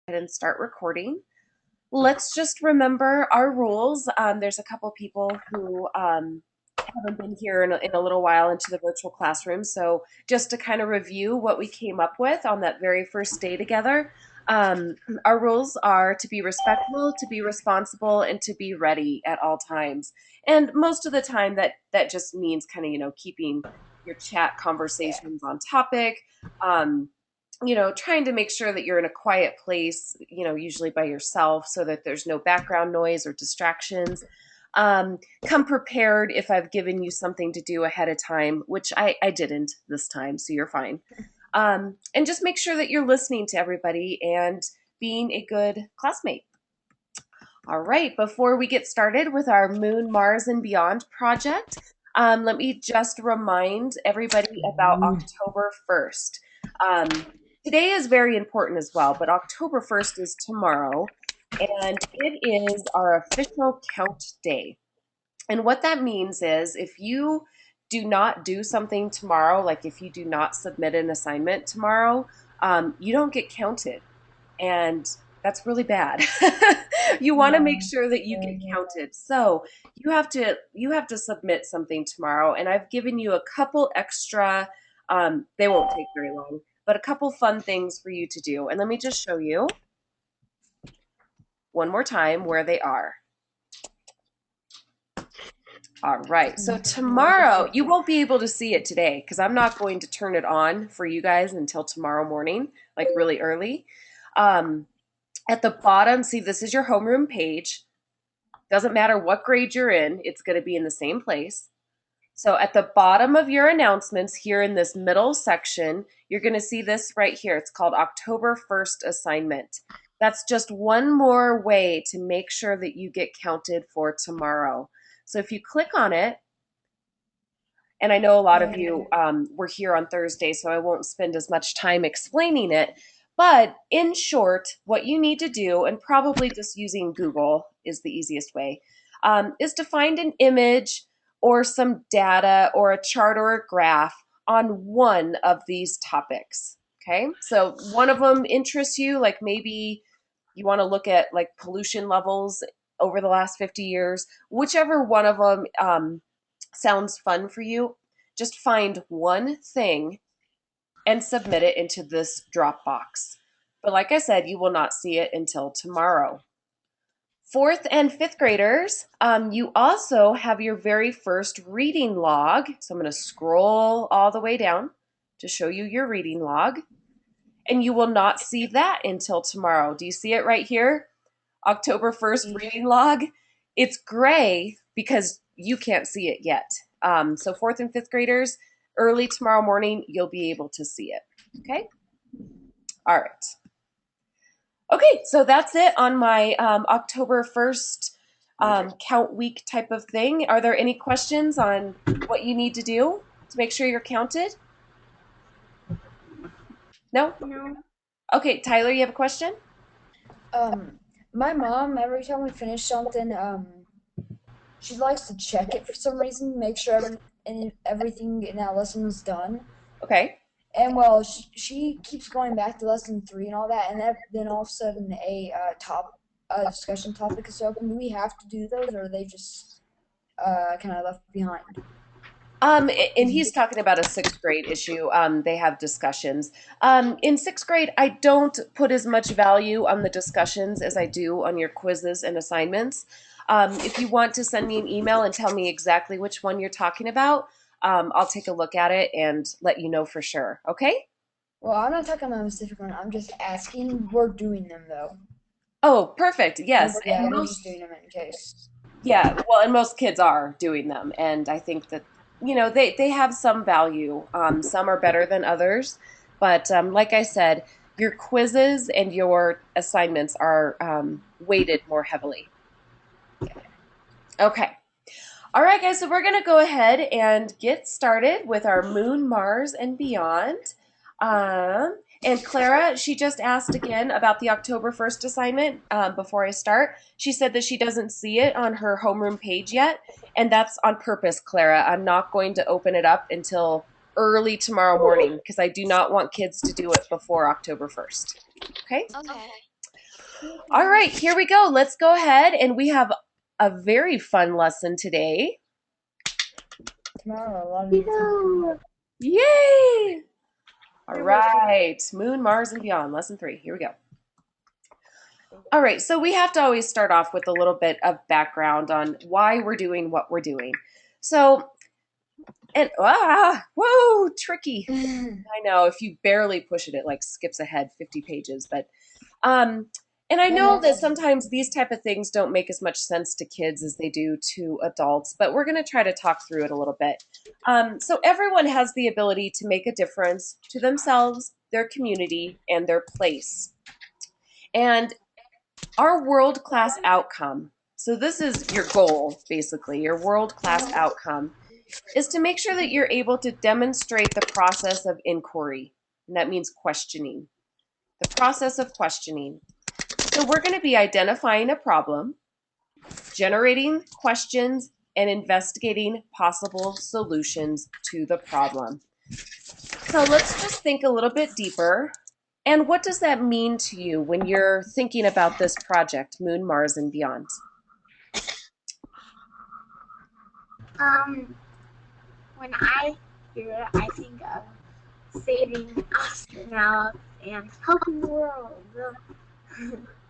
ahead and start recording. Let's just remember our rules. There's a couple people who haven't been here in a little while into the virtual classroom. So, just to kind of review what we came up with on that very first day together, um, our rules are to be respectful, to be responsible, and to be ready at all times. And most of the time, that just means kind of keeping your chat conversations on topic. Um, trying to make sure that you're in a quiet place, usually by yourself so that there's no background noise or distractions. Come prepared if I've given you something to do ahead of time, which I didn't this time, so you're fine. And just make sure that you're listening to everybody and being a good classmate. All right, before we get started with our Moon, Mars, and Beyond project, let me just remind everybody about October 1st. Um, Today is very important as well, but October 1st is tomorrow, and it is our official count day. And what that means is if you do not do something tomorrow, like if you do not submit an assignment tomorrow, you don't get counted. And that's really bad. You want to make Yeah, sure that you get yeah. counted. So you have to submit something tomorrow, and I've given you a couple extra. They won't take very long, but a couple fun things for you to do. And let me just show you one more time where they are. All right. So tomorrow, you won't be able to see it today because I'm not going to turn it on for you guys until tomorrow morning, like really early. Um, at the bottom, see, this is your homeroom page. Doesn't matter what grade you're in, it's going to be in the same place. So at the bottom of your announcements here in this middle section, you're going to see this right here. It's called October 1st assignment. That's just one more way to make sure that you get counted for tomorrow. So if you click on it, and I know a lot of you were here on Thursday, so I won't spend as much time explaining it. But in short, what you need to do, and probably just using Google is the easiest way, is to find an image or some data or a chart or a graph on one of these topics. Okay, so one of them interests you, like maybe you want to look at like pollution levels over the last 50 years, whichever one of them sounds fun for you, just find one thing and submit it into this Dropbox. But like I said, you will not see it until tomorrow. Fourth and fifth graders, you also have your very first reading log. So I'm going to scroll all the way down to show you your reading log. And you will not see that until tomorrow. Do you see it right here? October 1st reading log. It's gray because you can't see it yet. So fourth and fifth graders, early tomorrow morning, you'll be able to see it. Okay? All right. Okay, so that's it on my October 1st count week type of thing. Are there any questions on what you need to do to make sure you're counted? No? No. Okay, Tyler, you have a question? Um, my mom, every time we finish something, she likes to check it for some reason, make sure everything in that lesson is done. Okay. And well, she keeps going back to lesson three and all that, and then all of a sudden a discussion topic is open. Do we have to do those, or are they just kind of left behind? And he's talking about a sixth grade issue. They have discussions. In sixth grade, I don't put as much value on the discussions as I do on your quizzes and assignments. If you want to send me an email and tell me exactly which one you're talking about, I'll take a look at it and let you know for sure. Okay? Well, I'm not talking about a specific one. I'm just asking. We're doing them though. Oh, perfect. Yes. Yeah, And we're just most, doing them in case. yeah, well, and most kids are doing them. And I think that, they have some value. Some are better than others. But like I said, your quizzes and your assignments are weighted more heavily. Okay. All right, guys, so we're going to go ahead and get started with our Moon, Mars, and Beyond. And Clara, she just asked again about the October 1st assignment before I start. She said that she doesn't see it on her homeroom page yet, and that's on purpose, Clara. I'm not going to open it up until early tomorrow morning because I do not want kids to do it before October 1st. Okay? Okay. All right, here we go. Let's go ahead and we have a very fun lesson today. Tomorrow, a lot of new things. Yay! All right, Moon, Mars, and Beyond, lesson 3. Here we go. All right, so we have to always start off with a little bit of background on why we're doing what we're doing. So, and whoa, tricky. I know if you barely push it, it like skips ahead 50 pages. But um, and I know that sometimes these type of things don't make as much sense to kids as they do to adults. But we're going to try to talk through it a little bit. So everyone has the ability to make a difference to themselves, their community, and their place. And our world-class outcome, so this is your goal, basically, your world-class outcome, is to make sure that you're able to demonstrate the process of inquiry. And that means questioning. The process of questioning. So we're going to be identifying a problem, generating questions, and investigating possible solutions to the problem. So let's just think a little bit deeper. And what does that mean to you when you're thinking about this project, Moon, Mars, and Beyond? Um, when I hear it, I think of saving astronauts and helping the world.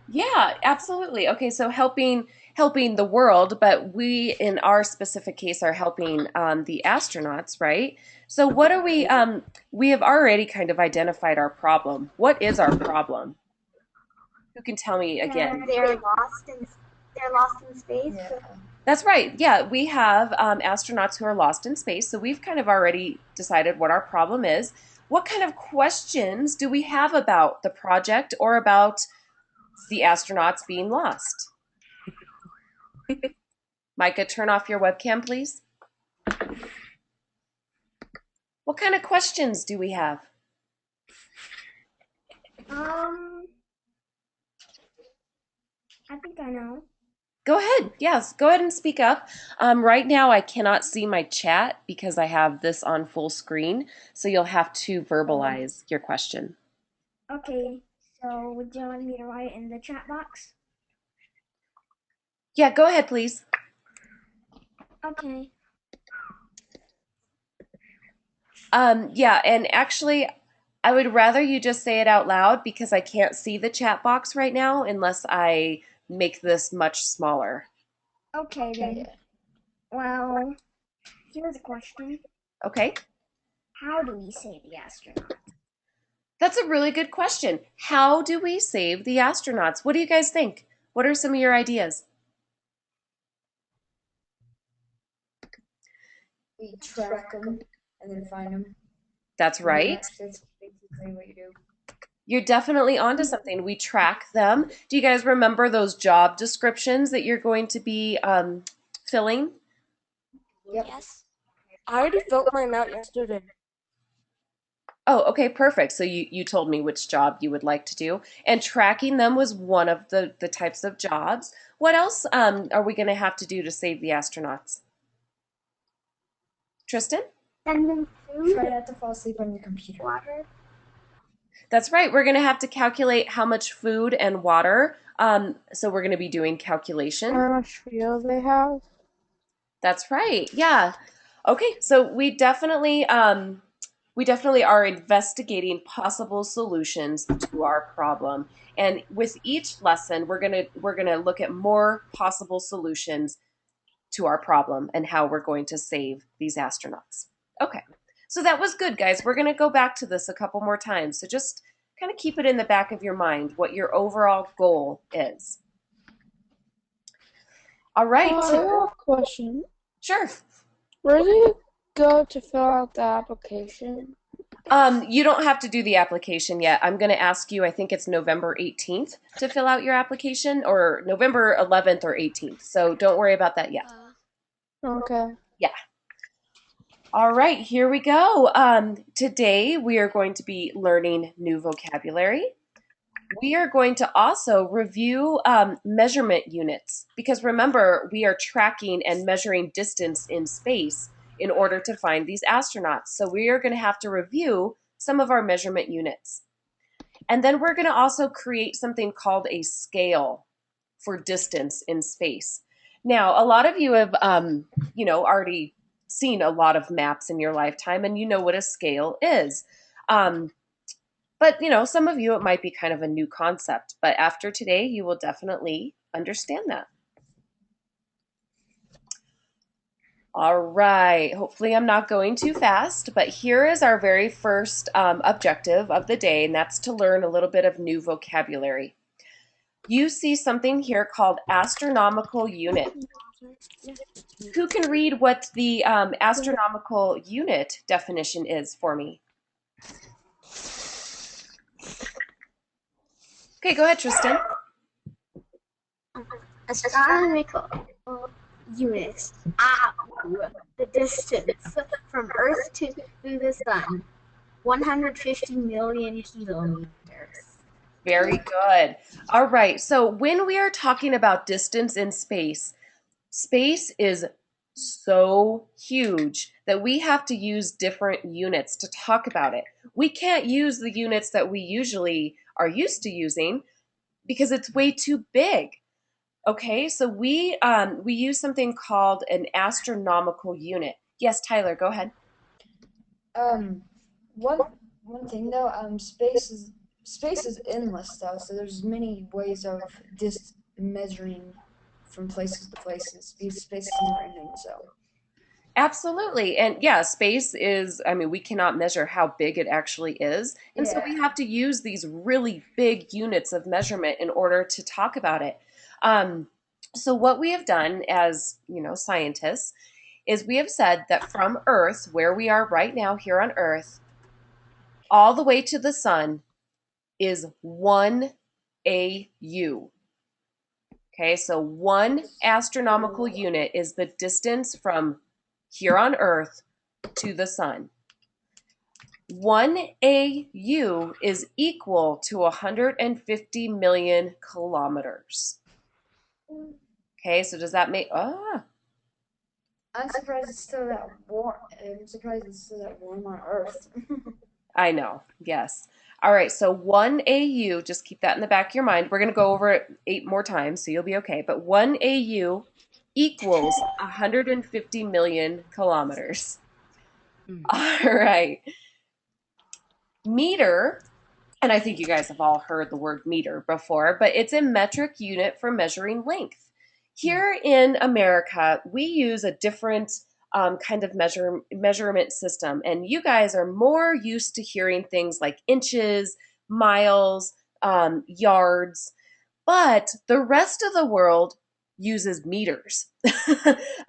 Yeah, absolutely. Okay, so helping the world, but we in our specific case are helping the astronauts, right? So what are we have already kind of identified our problem. What is our problem? Who can tell me again? They're lost in space. Yeah. That's right. Yeah, we have astronauts who are lost in space. So we've kind of already decided what our problem is. What kind of questions do we have about the project or about the astronauts being lost? Micah, turn off your webcam, please. What kind of questions do we have? I think I know. Go ahead. Yes, go ahead and speak up. Right now, I cannot see my chat because I have this on full screen, so you'll have to verbalize your question. Okay, so would you like me to write in the chat box? Yeah, go ahead, please. Okay. Yeah, and actually, I would rather you just say it out loud because I can't see the chat box right now unless I make this much smaller. Okay then. Well, here's a question. Okay. How do we save the astronauts? That's a really good question. How do we save the astronauts? What do you guys think? What are some of your ideas? We track them and then find them. That's right. That's basically what you do. You're definitely onto something. We track them. Do you guys remember those job descriptions that you're going to be filling? Yep. Yes. I already filled mine out yesterday. Oh, okay, perfect. So you told me which job you would like to do. And tracking them was one of the types of jobs. What else are we going to have to do to save the astronauts? Tristan? Send them food, Try not to fall asleep on your computer. water. That's right. We're going to have to calculate how much food and water. So we're going to be doing calculation. How much fuel they have? That's right. Yeah. Okay. So we definitely are investigating possible solutions to our problem. And with each lesson, we're gonna look at more possible solutions to our problem and how we're going to save these astronauts. Okay. So that was good, guys. We're going to go back to this a couple more times. So just kind of keep it in the back of your mind what your overall goal is. All right. I have a question. Sure. Where do you go to fill out the application? You don't have to do the application yet. I'm going to ask you, I think it's November 18th to fill out your application, or November 11th or 18th. So don't worry about that yet. Okay. Yeah. All right, here we go. Today we are going to be learning new vocabulary. We are going to also review measurement units because remember, we are tracking and measuring distance in space in order to find these astronauts. So we are going to have to review some of our measurement units. And then we're going to also create something called a scale for distance in space. Now, a lot of you have, already seen a lot of maps in your lifetime, and you know what a scale is. Um, but, some of you, it might be kind of a new concept. But after today, you will definitely understand that. All right. Hopefully, I'm not going too fast, but here is our very first objective of the day, and that's to learn a little bit of new vocabulary. You see something here called astronomical unit. Who can read what the astronomical unit definition is for me? Okay, go ahead, Tristan. Astronomical units are the distance from Earth to the Sun, 150 million kilometers. Very good. All right, so when we are talking about distance in space, space is so huge that we have to use different units to talk about it. We can't use the units that we usually are used to using because it's way too big. Okay, so we use something called an astronomical unit. Yes, Tyler, go ahead. Um, one one thing though, space is endless though, so there's many ways of just measuring from places to places because space is never ending. So Absolutely. And yeah, space is, I mean, we cannot measure how big it actually is. And so yeah, we have to use these really big units of measurement in order to talk about it. Um, so what we have done as, scientists is we have said that from Earth, where we are right now here on Earth, all the way to the sun is 1 AU. Okay, so 1 astronomical unit is the distance from here on Earth to the sun. 1 AU is equal to 150 million kilometers. Okay, so does that make, I'm surprised it's still that warm. I'm surprised it's still that warm on Earth. I know, yes. All right, so 1 AU, just keep that in the back of your mind. We're going to go over it 8 more times, so you'll be okay. But 1 AU equals 150 million kilometers. All right. Meter, and I think you guys have all heard the word meter before, but it's a metric unit for measuring length. Here in America, we use a different kind of measurement system, and you guys are more used to hearing things like inches, miles, yards, but the rest of the world uses meters.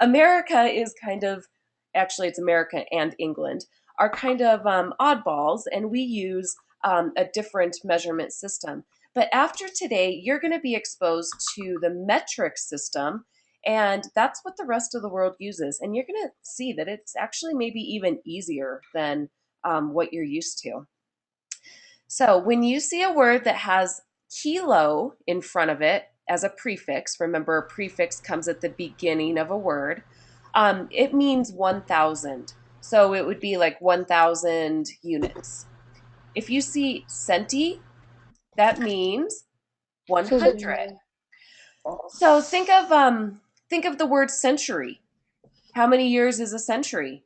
America is kind of, actually, it's America and England, are kind of oddballs, and we use a different measurement system. But after today, you're going to be exposed to the metric system, and that's what the rest of the world uses. And you're going to see that it's actually maybe even easier than what you're used to. So when you see a word that has kilo in front of it as a prefix, remember a prefix comes at the beginning of a word, it means 1,000. So it would be like 1,000 units. If you see centi, that means 100. So think of the word century. How many years is a century?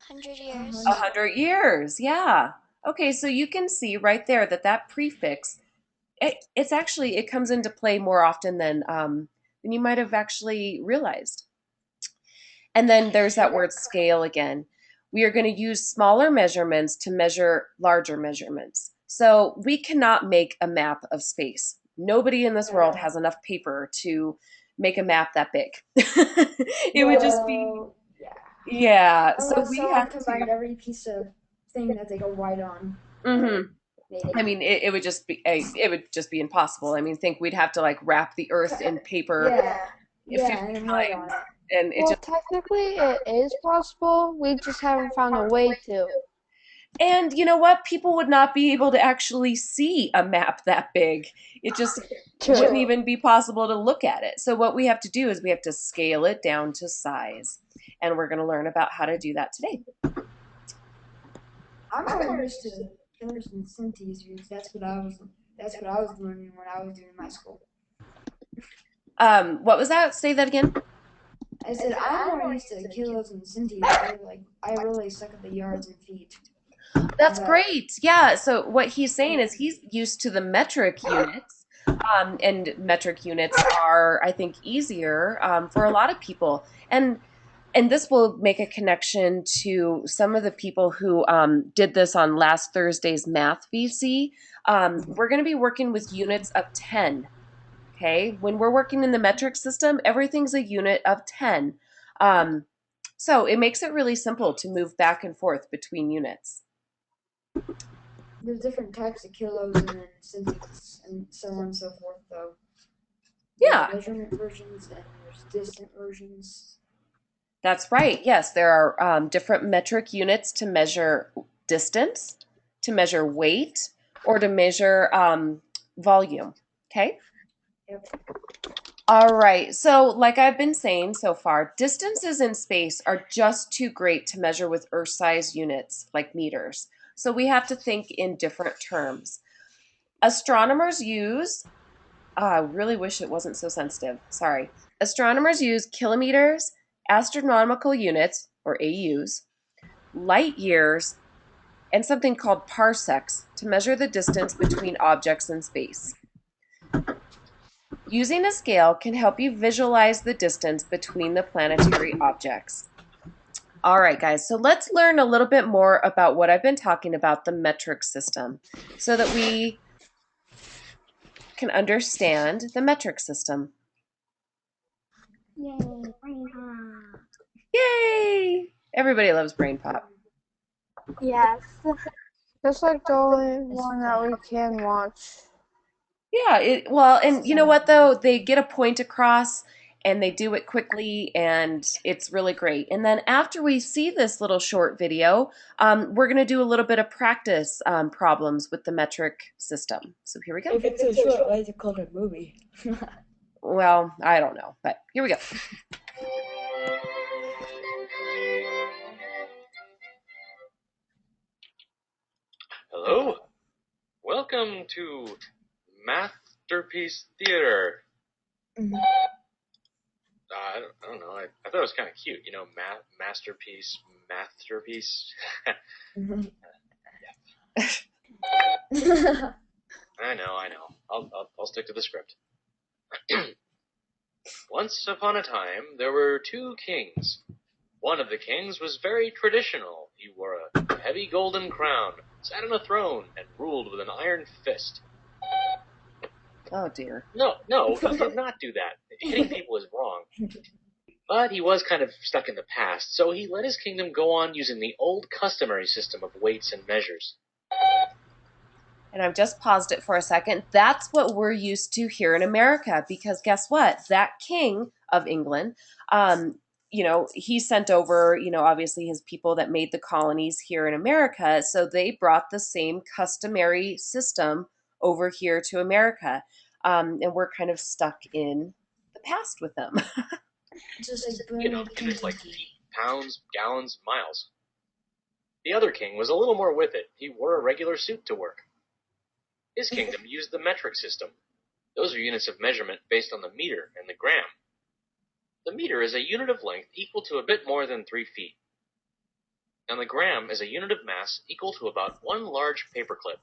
100 years. 100 years. Yeah. Okay, so you can see right there that that prefix it's actually it comes into play more often than you might have actually realized. And then there's that word scale again. We are going to use smaller measurements to measure larger measurements. So we cannot make a map of space. Nobody in this world has enough paper to make a map that big. It would just be, Yeah. yeah. So Unless we someone have combined every piece of thing that they go white on. to. Maybe. I mean, it would just be impossible. I mean, think we'd have to like wrap the Earth in paper Yeah, 50 and then white on times, it. and it Well, just technically, it is possible. We just haven't found a way to. and you know what? People would not be able to actually see a map that big. It just wouldn't True. even be possible to look at it. So what we have to do is we have to scale it down to size, and we're going to learn about how to do that today. I'm more used to kilos and centis because that's what I was learning when I was doing my school. What was that? Say that again. I said I'm more used to kilos and centis. I really suck at the yards and feet. That's But great. Yeah. So what he's saying is he's used to the metric units, and metric units are, I think, easier for a lot of people. And this will make a connection to some of the people who did this on last Thursday's Math VC. We're going to be working with units of 10. Okay. When we're working in the metric system, everything's a unit of 10. Um, so it makes it really simple to move back and forth between units. there's different types of kilos and then centis and so on and so forth. Though there's Yeah, measurement versions and there's distant versions. that's right. Yes, there are different metric units to measure distance, to measure weight, or to measure volume. Okay. Yep. All right. So, like I've been saying so far, distances in space are just too great to measure with Earth size units like meters. So, we have to think in different terms. Astronomers use, I really wish it wasn't so sensitive. Sorry. Astronomers use kilometers, astronomical units, or AUs, light years, and something called parsecs to measure the distance between objects in space. Using a scale can help you visualize the distance between the planetary objects. All right, guys, so let's learn a little bit more about what I've been talking about, the metric system, so that we can understand the metric system. Yay, brain pop. Yay! Everybody loves brain pop. Yes. That's like the only one that we can watch. Yeah, well, and you know what though? They get a point across and they do it quickly and it's really great. And then after we see this little short video, we're going to do a little bit of practice problems with the metric system. So here we go. If it's so short, why is it called a movie? Well, I don't know, but here we go. Hello, welcome to Masterpiece Theater. I don't know. I thought it was kind of cute, you know, masterpiece. I know. I'll stick to the script. Once upon a time, there were two kings. One of the kings was very traditional. He wore a heavy golden crown, sat on a throne, and ruled with an iron fist. Oh dear. No, he did not do that. Hitting people is wrong. But he was kind of stuck in the past, so he let his kingdom go on using the old customary system of weights and measures. And I've just paused it for a second. That's what we're used to here in America because guess what? That king of England, he sent over, obviously his people that made the colonies here in America. So they brought the same customary system over here to America. And we're kind of stuck in the past with them. Just like Units like feet, pounds, gallons, miles. The other king was a little more with it. He wore a regular suit to work. His kingdom used the metric system. Those are units of measurement based on the meter and the gram. The meter is a unit of length equal to a bit more than 3 feet. And the gram is a unit of mass equal to about one large paperclip.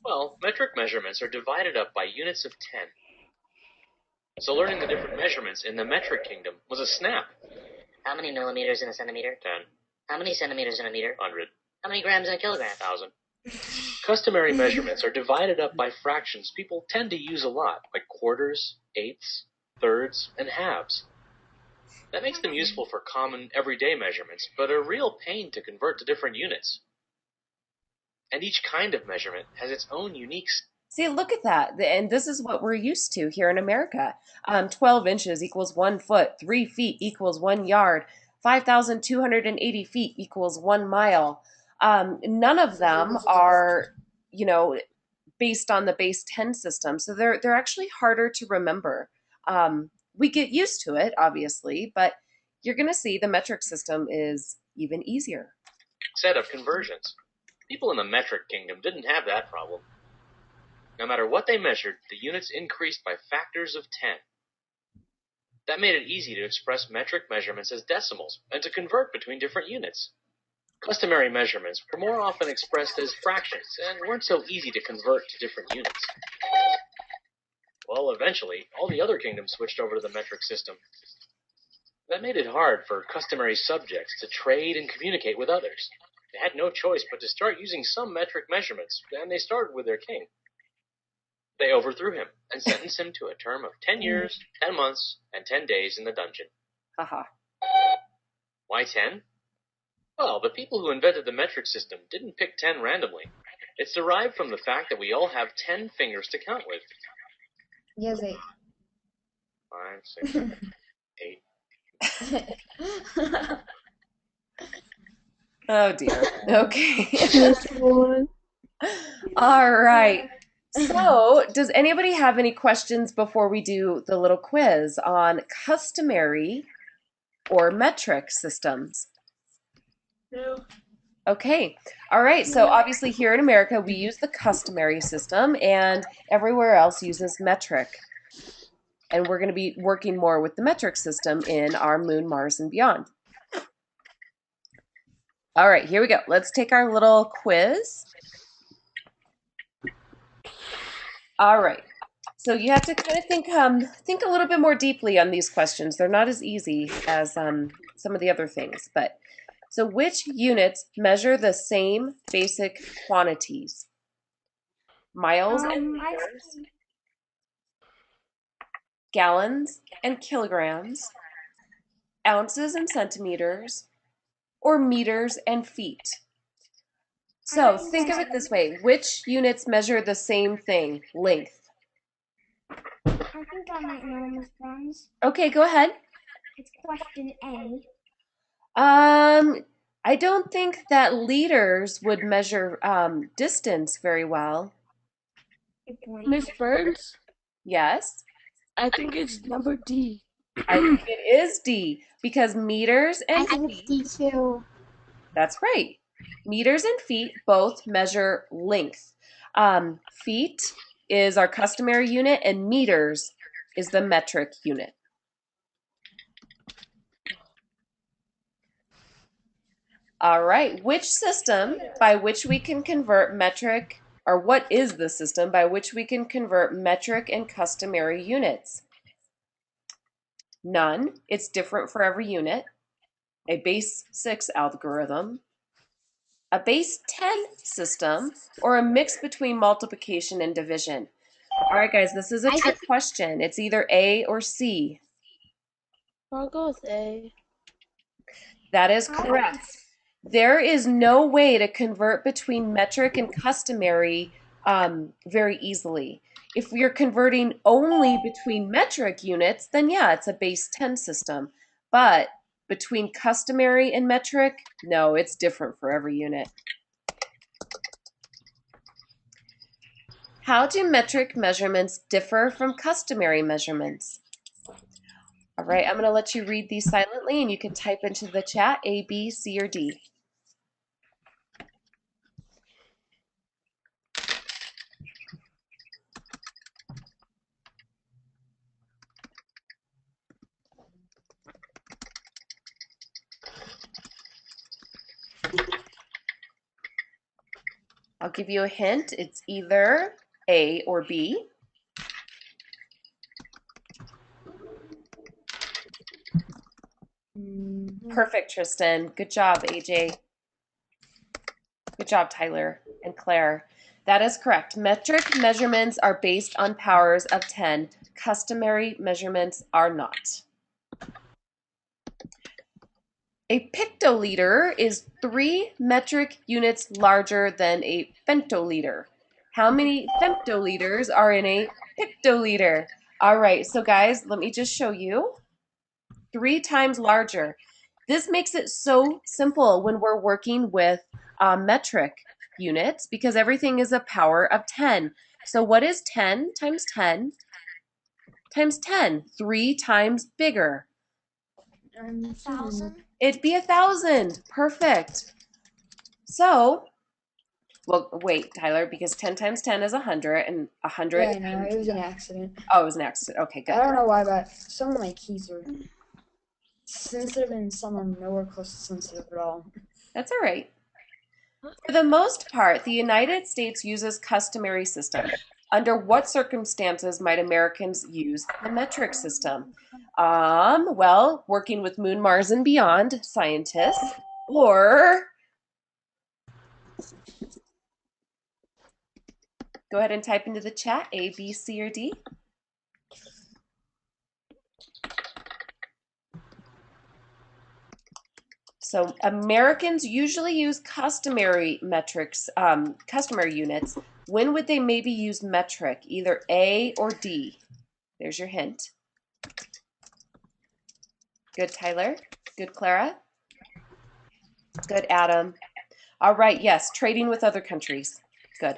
Well, metric measurements are divided up by units of 10. So learning the different measurements in the metric kingdom was a snap. How many millimeters in a centimeter? 10, How many centimeters in a meter? 100, How many grams in a kilogram? 1,000. Customary measurements are divided up by fractions people tend to use a lot, like quarters, eighths, thirds, and halves. That makes them useful for common, everyday measurements, but a real pain to convert to different units. And each kind of measurement has its own unique... See, look at that. And this is what we're used to here in America. 12 inches equals 1 foot, 3 feet equals 1 yard, 5,280 feet equals 1 mile. None of them are, based on the base 10 system. So they're actually harder to remember. We get used to it, obviously, but you're going to see the metric system is even easier. set of conversions. People in the metric kingdom didn't have that problem. No matter what they measured, the units increased by factors of 10. That made it easy to express metric measurements as decimals and to convert between different units. Customary measurements were more often expressed as fractions and weren't so easy to convert to different units. Well, eventually, all the other kingdoms switched over to the metric system. That made it hard for customary subjects to trade and communicate with others. They had no choice but to start using some metric measurements, and they started with their king. They overthrew him and sentenced him to a term of 10 years, 10 months, and 10 days in the dungeon. Haha. Why 10? Well, the people who invented the metric system didn't pick 10 randomly. It's derived from the fact that we all have 10 fingers to count with. Yes, 8. 5, 6, 8. Oh dear. Okay. This one. All right. So, does anybody have any questions before we do the little quiz on customary or metric systems? No. Okay. All right. So, obviously, here in America, we use the customary system, and everywhere else uses metric. And we're going to be working more with the metric system in our Moon, Mars, and beyond. All right, here we go. Let's take our little quiz. All right. So you have to kind of think a little bit more deeply on these questions. They're not as easy as some of the other things. But so which units measure the same basic quantities? Miles and liters, gallons and kilograms, ounces and centimeters, or meters and feet? So think of it this way. Which units measure the same thing? Length. I think I might know, Miss Bruns. Okay, go ahead. It's question A. I don't think that liters would measure distance very well. Good point. Miss Burns, Yes, I think it's number D. I think it is D because meters I and think feet. it's D too. That's right. Meters and feet both measure length. Feet is our customary unit, and meters is the metric unit. All right, which system by which we can convert metric, or what is the system by which we can convert metric and customary units? None. It's different for every unit. A base 6 algorithm, a base 10 system, or a mix between multiplication and division? All right, guys, this is a trick question. It's either A or C. I'll go with A. That is correct. There is no way to convert between metric and customary very easily. If you're converting only between metric units, then yeah, it's a base 10 system. But between customary and metric, no, it's different for every unit. How do metric measurements differ from customary measurements? All right, I'm going to let you read these silently, and you can type into the chat A, B, C, or D. I'll give you a hint. It's either A or B. Perfect, Tristan. Good job, AJ. Good job, Tyler and Claire. That is correct. Metric measurements are based on powers of 10. Customary measurements are not. A pictoliter is 3 metric units larger than a femtoliter. How many femtoliters are in a pictoliter? All right, so guys, let me just show you. 3 times larger. This makes it so simple when we're working with metric units because everything is a power of 10. So what is 10 times 10 times 10? 3 times bigger. 1,000. It'd be 1,000. Perfect. So Well, wait, Tyler, because 10 times 10 is 100, and 100 Yeah, I know. It was an accident. Oh, it was an accident. Okay, good. I don't know why, but some of my keys are sensitive and some are nowhere close to sensitive at all. That's all right. For the most part, the United States uses customary system. Under what circumstances might Americans use the metric system? Well, working with Moon, Mars, and beyond scientists, or go ahead and type into the chat A, B, C, or D. So Americans usually use customary metrics, customary units. When would they maybe use metric? Either A or D. There's your hint. Good, Tyler. Good, Clara. Good, Adam. All right, yes, trading with other countries. Good.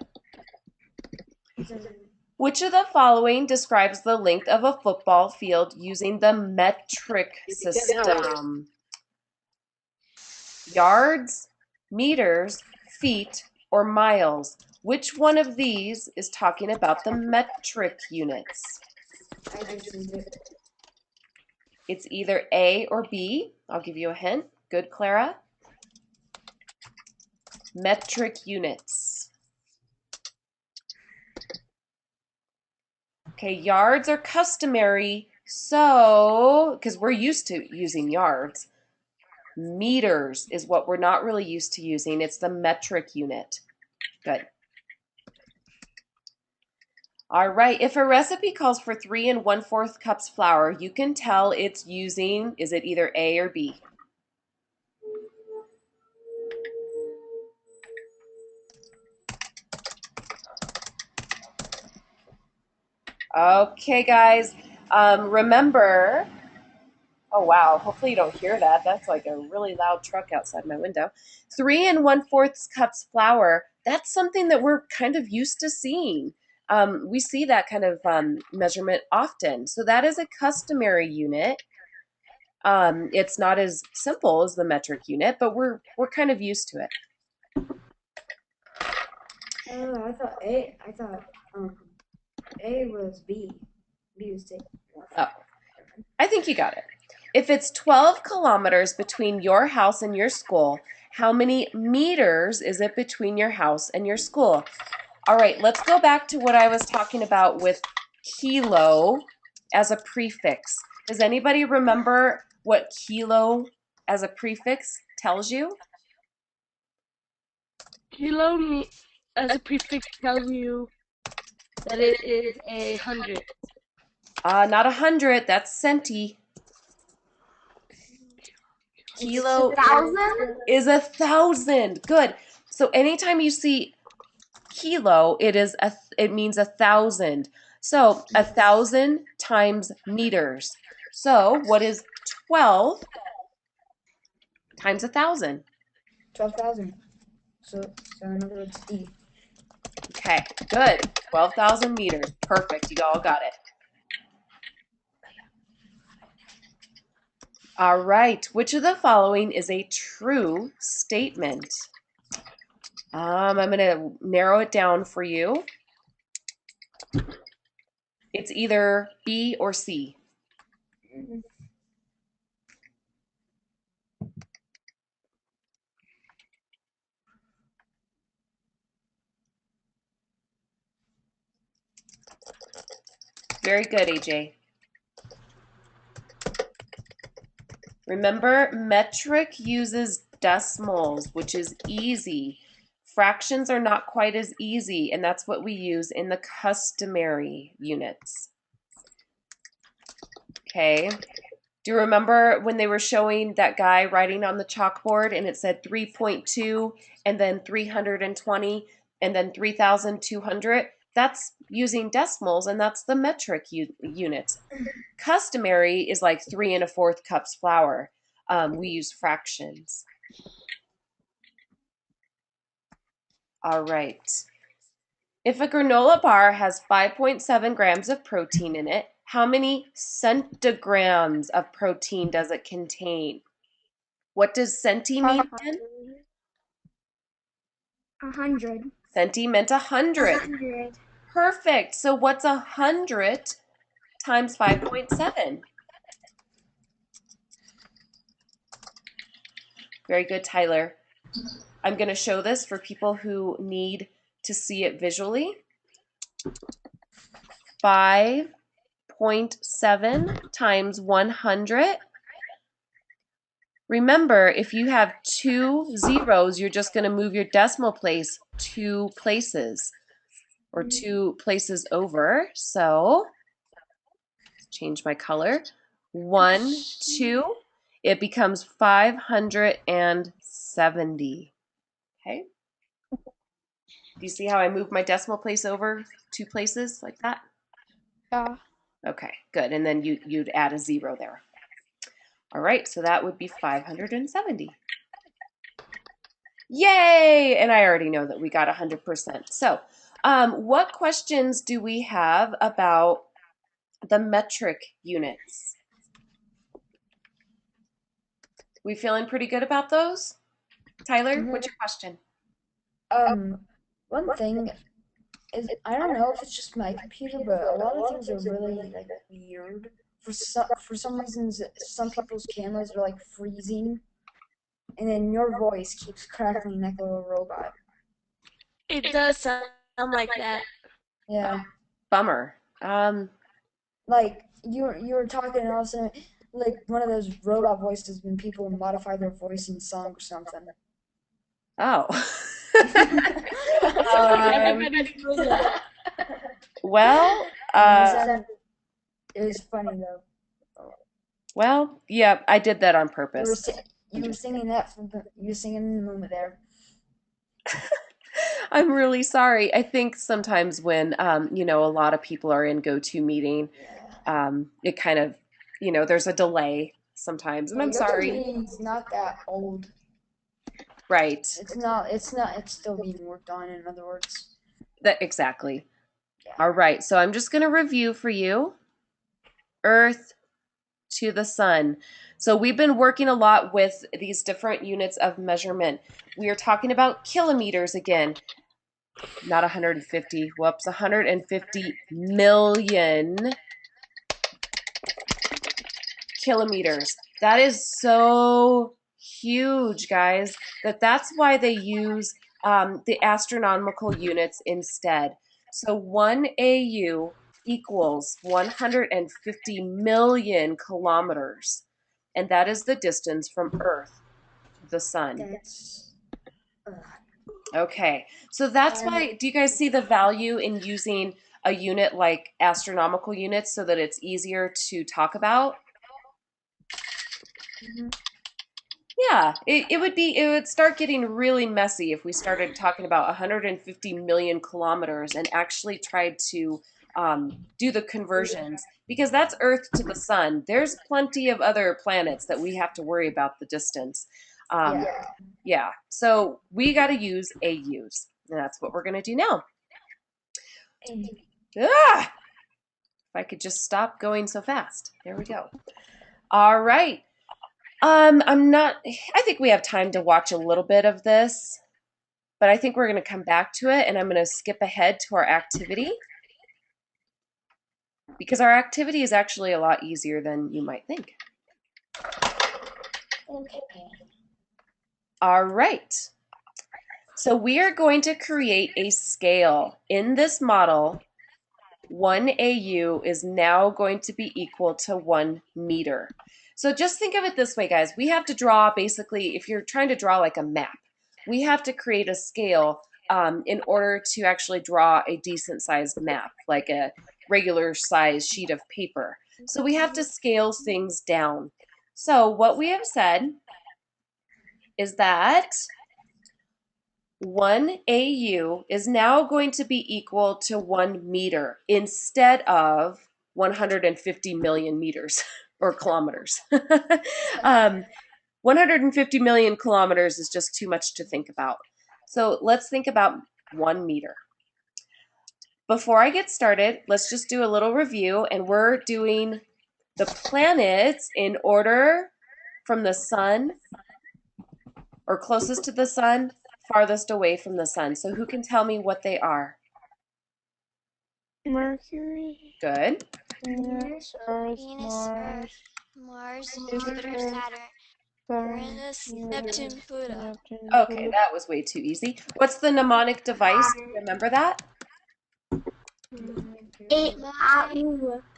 Which of the following describes the length of a football field using the metric system? Yards, meters, feet, or miles? Which one of these is talking about the metric units? I just used it. It's either A or B. I'll give you a hint. Good, Clara. Metric units. Okay, yards are customary, so, because we're used to using yards. Meters is what we're not really used to using. It's the metric unit. Good. All right, if a recipe calls for 3 1/4 cups flour, you can tell it's using, is it either A or B? Okay, guys, remember, oh wow, hopefully you don't hear that. That's like a really loud truck outside my window. 3 1/4 cups flour, that's something that we're kind of used to seeing. We see that kind of measurement often. So that is a customary unit. It's not as simple as the metric unit, but we're kind of used to it. I thought A. I thought A was B. B was C. Oh, I think you got it. If it's 12 kilometers between your house and your school, how many meters is it between your house and your school? All right, let's go back to what I was talking about with kilo as a prefix. Does anybody remember what kilo as a prefix tells you? Kilo as a prefix tells you that it is 100. Not 100, that's centi. Kilo 1,000? is 1,000. Good. So anytime you see kilo, it means 1,000. So 1,000 times meters. So what is 12 times 1,000? 12,000. So in other words, D. Okay, good. 12,000 meters. Perfect. You all got it. All right. Which of the following is a true statement? I'm going to narrow it down for you. It's either B or C. Very good, AJ. Remember, metric uses decimals, which is easy. Fractions are not quite as easy, and that's what we use in the customary units. Okay. Do you remember when they were showing that guy writing on the chalkboard and it said 3.2 and then 320 and then 3,200? That's using decimals, and that's the metric units. Customary is like 3 1/4 cups flour. We use fractions. All right. If a granola bar has 5.7 grams of protein in it, how many centigrams of protein does it contain? What does centi mean again? 100. Centi meant 100. 100. Perfect. So what's 100 times 5.7? Very good, Tyler. I'm going to show this for people who need to see it visually. 5.7 times 100. Remember, if you have 2 zeros, you're just going to move your decimal place 2 places or 2 places over. So, change my color. 1, 2. It becomes 570. Okay? Do you see how I moved my decimal place over 2 places like that? Yeah. Okay, good. And then you'd add a 0 there. All right, so that would be 570. Yay! And I already know that we got 100%. So, what questions do we have about the metric units? We feeling pretty good about those? Tyler, what's your question? One thing is, I don't know if it's just my computer, but a lot of things are really like weird. For some reasons, some people's cameras are like freezing, and then your voice keeps crackling like a little robot. It does sound like that. Yeah, Bummer. like you were talking, and all of a sudden, like one of those robot voices when people modify their voice in song or something. Oh. Everybody's doing that. Well, It was funny though. well, yeah, I did that on You were purpose. you were singing that you were singing in the moment there. I'm really sorry. I think sometimes when a lot of people are in GoToMeeting, it kind of, there's a delay sometimes, and I'm sorry. It's not that old. Right. It's not. It's not. It's still being worked on. In other words. Exactly. Yeah. All right. So I'm just going to review for you. Earth to the sun. So we've been working a lot with these different units of measurement. We are talking about kilometers again. Not 150. Whoops. 150 million kilometers. That is so huge, guys, that's why they use the astronomical units instead. So 1 AU equals 150 million kilometers, and that is the distance from Earth to the sun. That's. Okay, so that's why, do you guys see the value in using a unit like astronomical units so that it's easier to talk about? Yeah, it would start getting really messy if we started talking about 150 million kilometers and actually tried to do the conversions, because that's Earth to the sun. There's plenty of other planets that we have to worry about the distance. Yeah, so we got to use AUs, and that's what we're going to do now. If I could just stop going so fast. There we go. All right. I think we have time to watch a little bit of this, but I think we're going to come back to it, and I'm going to skip ahead to our activity, because our activity is actually a lot easier than you might think. Okay. All right. So we are going to create a scale. In this model, 1 AU is now going to be equal to 1 meter. So just think of it this way, guys. We have to draw, basically, if you're trying to draw like a map, we have to create a scale in order to actually draw a decent sized map, like a regular size sheet of paper. So we have to scale things down. So what we have said is that 1 AU is now going to be equal to 1 meter instead of 150 million meters or kilometers. 150 million kilometers is just too much to think about. So let's think about 1 meter. Before I get started, let's just do a little review, and we're doing the planets in order from the sun, or closest to the sun, farthest away from the sun. So who can tell me what they are? Mercury, Good. Venus, Earth, Venus, Earth, Mars, Jupiter, Saturn, Uranus, Neptune, Pluto. Neptune, Okay, that was way too easy. What's the mnemonic device? Do you remember that?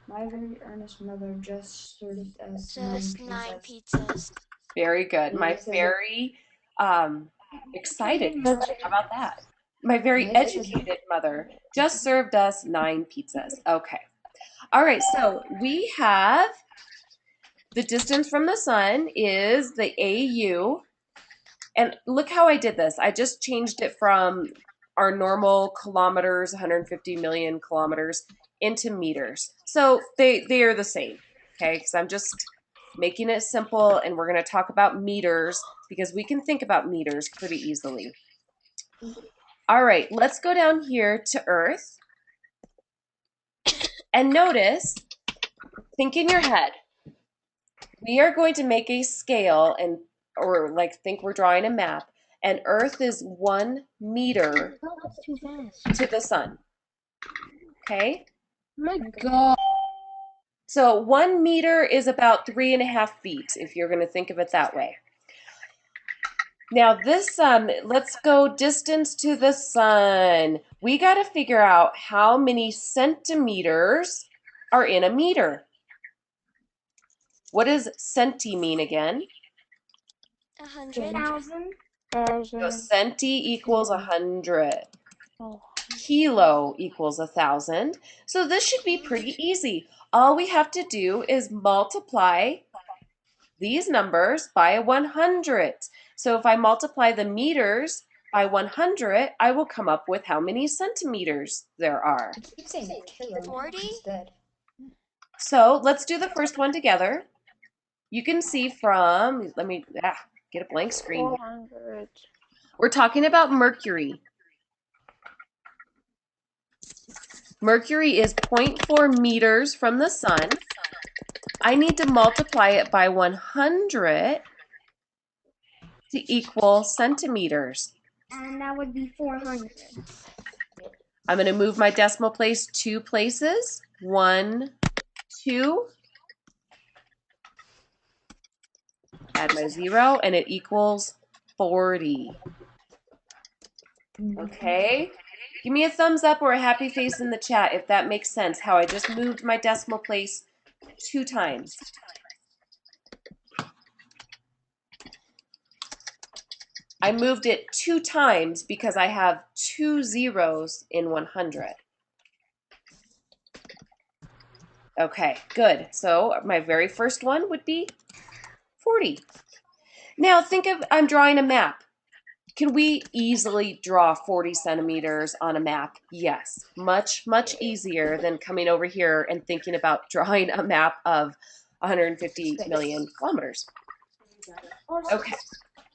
My very earnest mother just served us Just 9 9 pizzas. pizzas. Very good. Yeah, My it says it. very excited mother. How about that? My very Yeah, it says educated mother just served us 9 pizzas. Okay. All right, so we have the distance from the sun is the AU. And look how I did this. I just changed it from our normal kilometers, 150 million kilometers, into meters. So they are the same, okay? Because I'm just making it simple, and we're going to talk about meters because we can think about meters pretty easily. All right, let's go down here to Earth. And notice, think in your head, we are going to make a scale and or like think we're drawing a map, and Earth is 1 meter Oh, that's too fast. to the sun. Okay? My God. So 1 meter is about 3.5 feet, if you're going to think of it that way. Now this let's go distance to the sun. We got to figure out how many centimeters are in a meter. What does centi mean again? 100. So centi equals 100. Oh. Kilo equals 1,000. So this should be pretty easy. All we have to do is multiply these numbers by 100. So if I multiply the meters by 100, I will come up with how many centimeters there are. I keep saying kilo 40? instead. So let's do the first one together. You can see from, let me get a blank screen. 400. We're talking about Mercury. Mercury is 0.4 meters from the sun. I need to multiply it by 100 to equal centimeters. And that would be 400. I'm going to move my decimal place 2 places. 1, 2. Add my 0, and it equals 40. Okay? Give me a thumbs up or a happy face in the chat if that makes sense, how I just moved my decimal place 2 times. I moved it 2 times because I have 2 zeros in 100. Okay, good. So my very first one would be 40. Now think of, I'm drawing a map. Can we easily draw 40 centimeters on a map? Yes, much, much easier than coming over here and thinking about drawing a map of 150 million kilometers. Okay,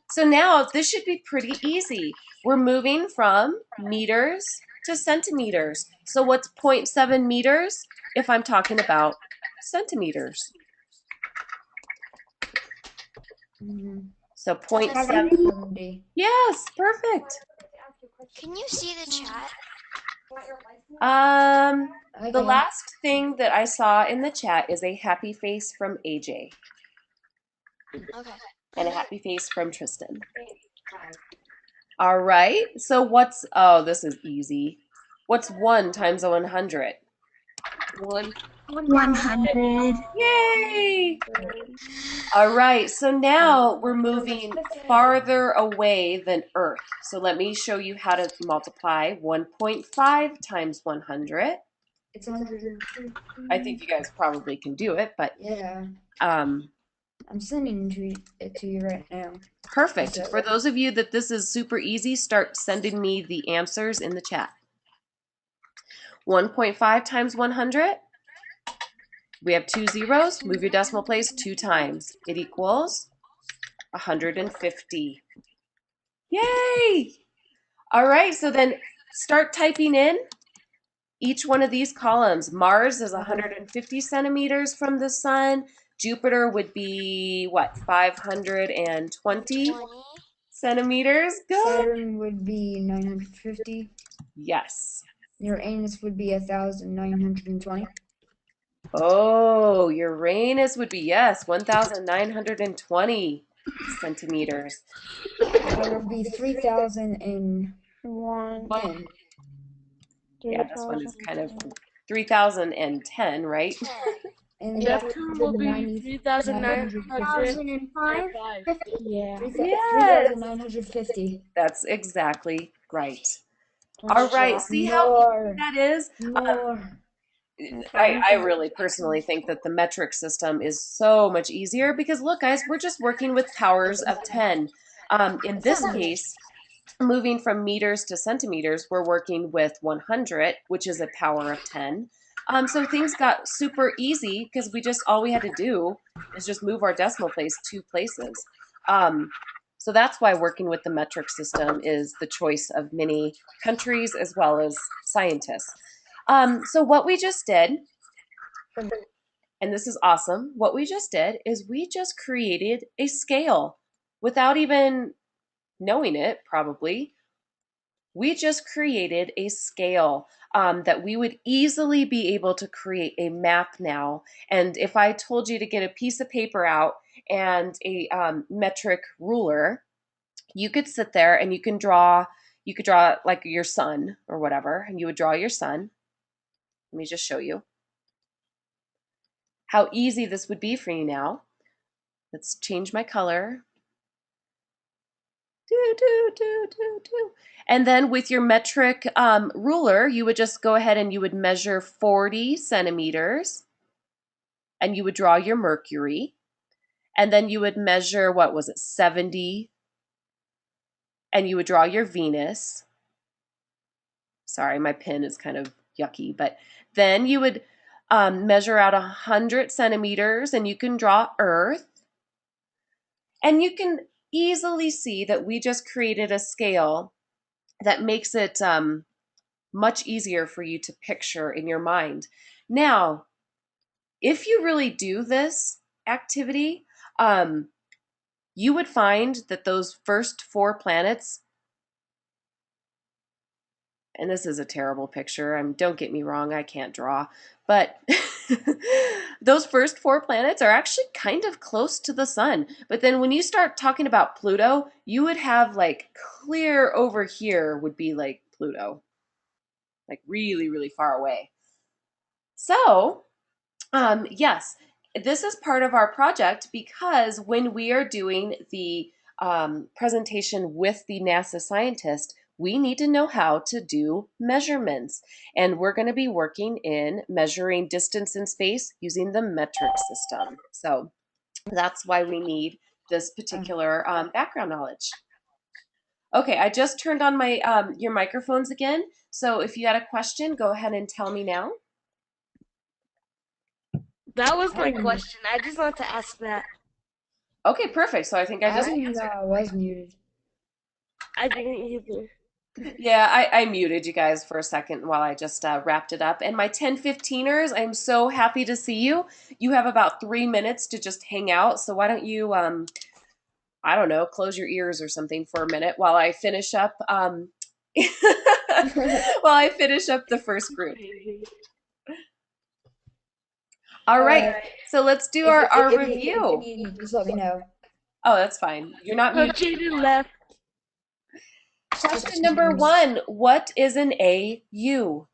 so now this should be pretty easy. We're moving from meters to centimeters. So what's 0.7 meters if I'm talking about centimeters? So 0.7. 70. Yes, perfect. Can you see the chat? The last thing that I saw in the chat is a happy face from AJ Okay. and a happy face from Tristan. All right. So what's, oh, this is easy. What's 1 times 100? 100. Yay! All right, so now we're moving farther away than Earth. So let me show you how to multiply 1.5 times 100. It's 150. I think you guys probably can do it, but Yeah, um, I'm sending it to you right now. perfect. For those of you that this is super easy, start sending me the answers in the chat. 1.5 times 100. We have 2 zeros. Move your decimal place 2 times. It equals 150. Yay! All right, so then start typing in each one of these columns. Mars is 150 centimeters from the sun. Jupiter would be, what, 520? 20. centimeters. Good. Saturn would be 950. Yes. Uranus would be 1,920. Oh, Uranus would be, yes, 1,920 centimeters. That would be 3,010. 1, Yeah, this one is kind of 3,010, right? And Neptune will be 1,005, 3,905. 50. Yeah. Yes. 3,950. That's exactly right. All right. See how More. easy that is? More. I really personally think that the metric system is so much easier because look, guys, we're just working with powers of 10. In this case, moving from meters to centimeters, we're working with 100, which is a power of 10. So things got super easy because all we had to do is just move our decimal place 2 places. So that's why working with the metric system is the choice of many countries as well as scientists. So what we just did, and this is awesome, what we just did is we just created a scale without even knowing it, probably. We just created a scale that we would easily be able to create a map now. And if I told you to get a piece of paper out and a metric ruler, you could sit there and you could draw like your sun or whatever, and you would draw your sun. Let me just show you how easy this would be for you now. Let's change my color. And then with your metric ruler, you would just go ahead and you would measure 40 centimeters and you would draw your Mercury. And then you would measure, what was it, 70, and you would draw your Venus. Sorry, my pen is kind of yucky, but then you would measure out 100 centimeters and you can draw Earth. And you can easily see that we just created a scale that makes it much easier for you to picture in your mind. Now, if you really do this activity, you would find that those first 4 planets, and this is a terrible picture, don't get me wrong, I can't draw, but those first 4 planets are actually kind of close to the sun. But then when you start talking about Pluto, you would have like clear over here would be like Pluto, like really, really far away. So, yes, this is part of our project because when we are doing the presentation with the NASA scientist, we need to know how to do measurements. And we're going to be working in measuring distance in space using the metric system. So that's why we need this particular background knowledge. Okay, I just turned on my your microphones again. So if you had a question, go ahead and tell me now. That was my question. I just want to ask that. Okay, perfect. So I think I just didn't know I was muted. I didn't either. Yeah, I muted you guys for a second while I just wrapped it up. And my 10-15ers, I'm so happy to see you. You have about 3 minutes to just hang out. So why don't you, I don't know, close your ears or something for a minute while I finish up, while I finish up the first group. All right, so let's do our review. If you need, just let me know. Oh, that's fine. You're not muted. Jaden left. Question number 1, what is an AU?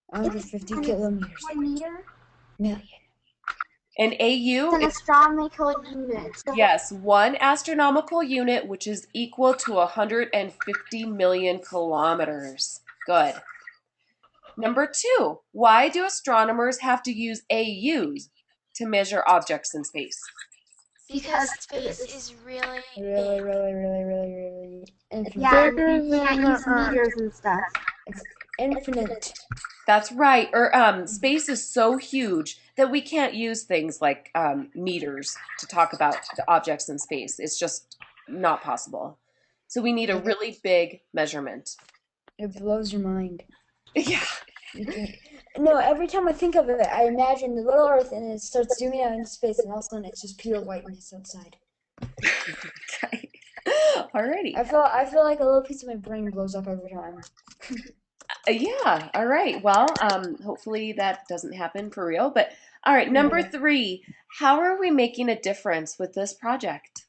150 kilometers. 1 meter? Million. An AU It's an astronomical unit. So yes, 1 astronomical unit, which is equal to 150 million kilometers. Good. Number 2, why do astronomers have to use AUs to measure objects in space? Because space is really Really infinite. yeah, and you can't use meters and stuff. It's infinite. That's right. Or space is so huge that we can't use things like meters to talk about the objects in space. It's just not possible. So we need a really big measurement. It blows your mind. Yeah. No, every time I think of it, I imagine the little Earth and it starts zooming out into space, and all of a sudden it's just pure whiteness outside. Okay. Alrighty. I feel like a little piece of my brain blows up every time. Yeah. All right. Well, hopefully that doesn't happen for real. But all right, number 3. How are we making a difference with this project?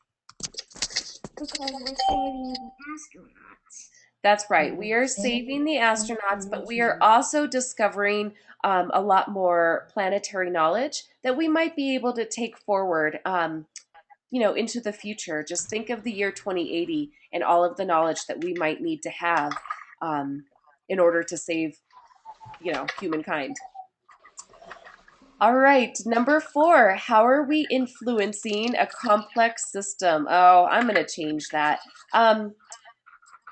Because we're saving astronauts. That's right. We are saving the astronauts, but we are also discovering a lot more planetary knowledge that we might be able to take forward, into the future. Just think of the year 2080 and all of the knowledge that we might need to have in order to save, humankind. All right, number 4. How are we influencing a complex system? Oh, I'm going to change that.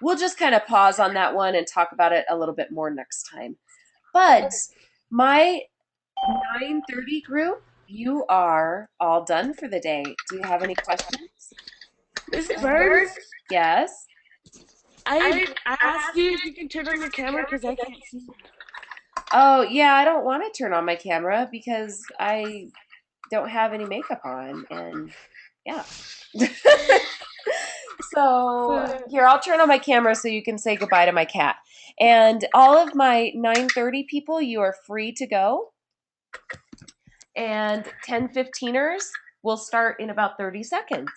We'll just kind of pause on that one and talk about it a little bit more next time. But my 9:30 group, you are all done for the day. Do you have any questions? Miss Burns, Yes. I asked you if you can turn on your camera because I can't see. Oh, yeah, I don't want to turn on my camera because I don't have any makeup on. And yeah. So here, I'll turn on my camera so you can say goodbye to my cat. And all of my 9:30 people, you are free to go. And 10:15ers will start in about 30 seconds.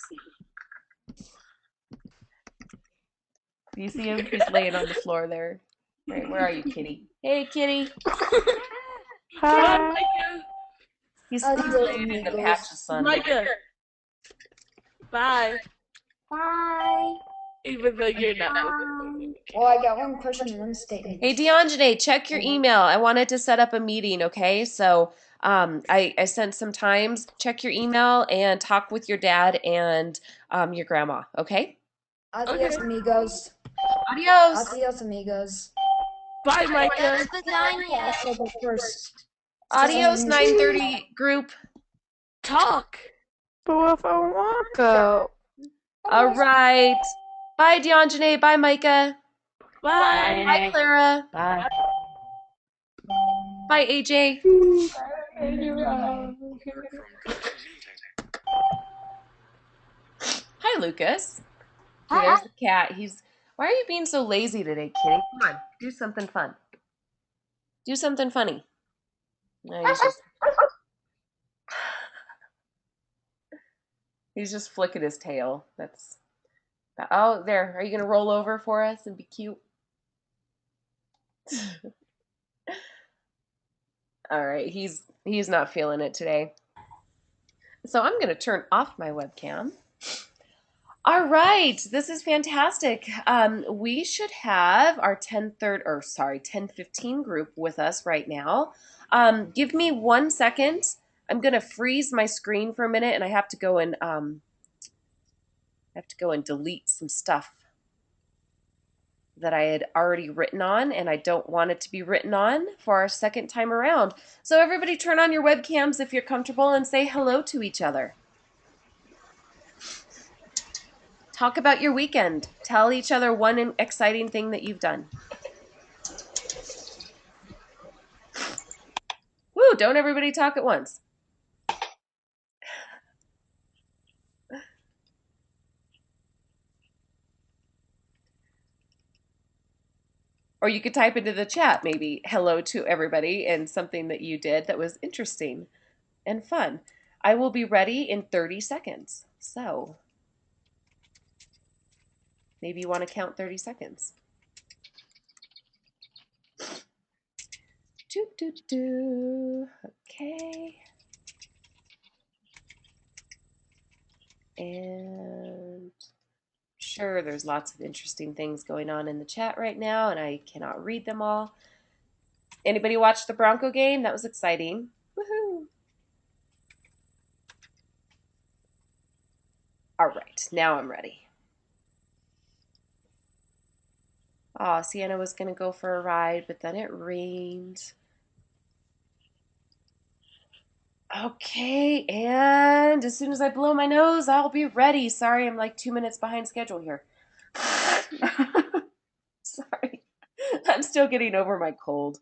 Do you see him? He's laying on the floor there. Right, where are you, kitty? Hey, kitty. Hi. He's Adios, laying in the amigos. patch of sun. Micah. Bye. Bye. Even though you're not. Well, I got one question and one statement. Hey, DeAnjane, check your email. I wanted to set up a meeting, okay? So I sent some times. Check your email and talk with your dad and your grandma, okay? Adios, amigos. Adios. Adios, amigos. Bye, Micah. I shall go first. Adios, 9:30 group. Talk. But what if I want to go? All right. Bye, DeAnjane. Bye, Micah. Bye. Bye, Clara. Bye. Bye, AJ. Hi, Lucas. See, there's the cat. Why are you being so lazy today, kitty? Come on, do something fun. Do something funny. No, he's just flicking his tail. Oh, there. Are you gonna roll over for us and be cute? All right, he's not feeling it today. So I'm gonna turn off my webcam. All right, this is fantastic. We should have our 10:15 group with us right now. Give me 1 second. I'm gonna freeze my screen for a minute, and I have to go and delete some stuff that I had already written on, and I don't want it to be written on for our second time around. So everybody, turn on your webcams if you're comfortable, and say hello to each other. Talk about your weekend. Tell each other one exciting thing that you've done. Woo, don't everybody talk at once. Or you could type into the chat maybe hello to everybody and something that you did that was interesting and fun. I will be ready in 30 seconds. So maybe you want to count 30 seconds. Okay. And sure, there's lots of interesting things going on in the chat right now, and I cannot read them all. Anybody watch the Bronco game? That was exciting. Woohoo! All right, now I'm ready. Oh, Sienna was going to go for a ride, but then it rained. Okay, and as soon as I blow my nose, I'll be ready. Sorry, I'm like 2 minutes behind schedule here. Sorry. I'm still getting over my cold.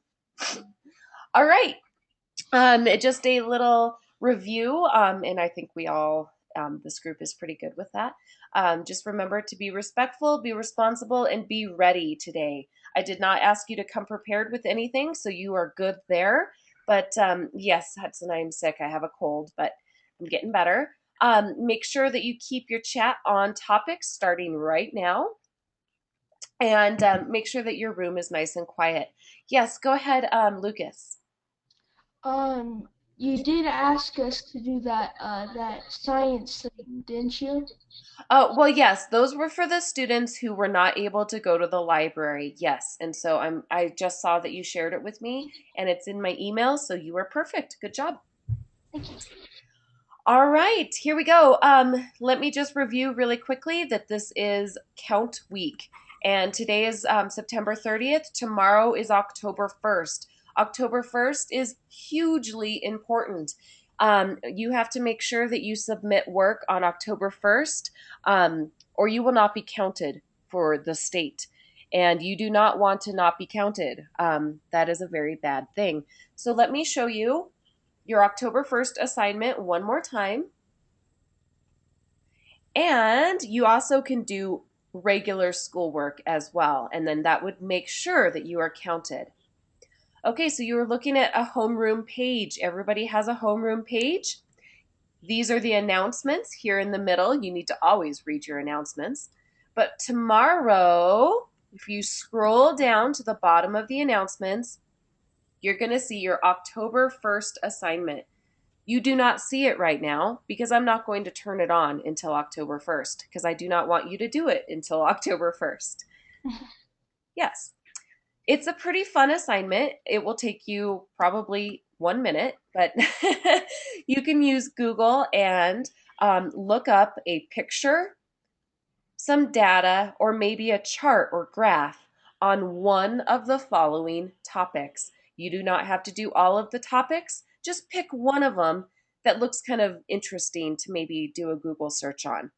All right. Just a little review, and I think we all, this group is pretty good with that. Just remember to be respectful, be responsible, and be ready today. I did not ask you to come prepared with anything, so you are good there. But yes, Hudson, I am sick. I have a cold, but I'm getting better. Make sure that you keep your chat on topic starting right now, and make sure that your room is nice and quiet. Yes, go ahead, Lucas. Um, you did ask us to do that science thing, didn't you? Oh, well, yes, those were for the students who were not able to go to the library. Yes. And so I just saw that you shared it with me and it's in my email, so you are perfect. Good job. Thank you. All right, here we go. Let me just review really quickly that this is count week. And today is September 30th. Tomorrow is October 1st. October 1st is hugely important. You have to make sure that you submit work on October 1st, or you will not be counted for the state. And you do not want to not be counted. That is a very bad thing. So let me show you your October 1st assignment one more time. And you also can do regular schoolwork as well. And then that would make sure that you are counted. Okay, so you were looking at a homeroom page. Everybody has a homeroom page. These are the announcements here in the middle. You need to always read your announcements. But tomorrow, if you scroll down to the bottom of the announcements, you're going to see your October 1st assignment. You do not see it right now because I'm not going to turn it on until October 1st because I do not want you to do it until October 1st. Yes. It's a pretty fun assignment. It will take you probably 1 minute, but you can use Google and look up a picture, some data, or maybe a chart or graph on one of the following topics. You do not have to do all of the topics, just pick one of them that looks kind of interesting to maybe do a Google search on.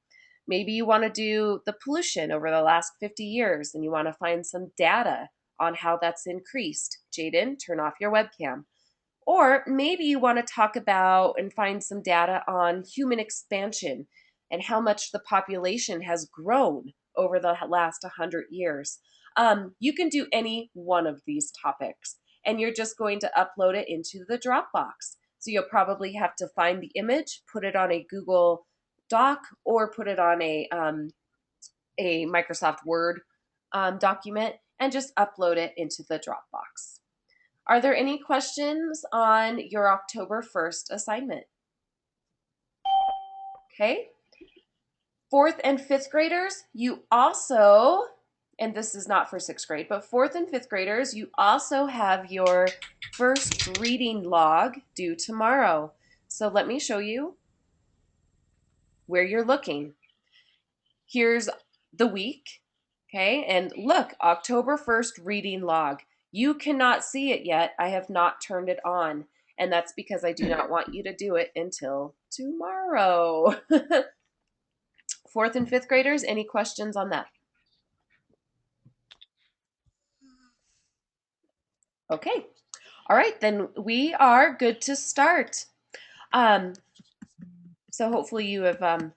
Maybe you want to do the pollution over the last 50 years and you want to find some data on how that's increased. Jaden, turn off your webcam. Or maybe you want to talk about and find some data on human expansion and how much the population has grown over the last 100 years. You can do any one of these topics, and you're just going to upload it into the Dropbox. So you'll probably have to find the image, put it on a Google Doc, or put it on a Microsoft Word document, and just upload it into the Dropbox. Are there any questions on your October 1st assignment? Okay. Fourth and fifth graders, you also, and this is not for sixth grade, but fourth and fifth graders, you also have your first reading log due tomorrow. So let me show you where you're looking. Here's the week, okay? And look, October 1st reading log. You cannot see it yet. I have not turned it on. And that's because I do not want you to do it until tomorrow. Fourth and fifth graders, any questions on that? Okay. All right, then we are good to start. So hopefully you have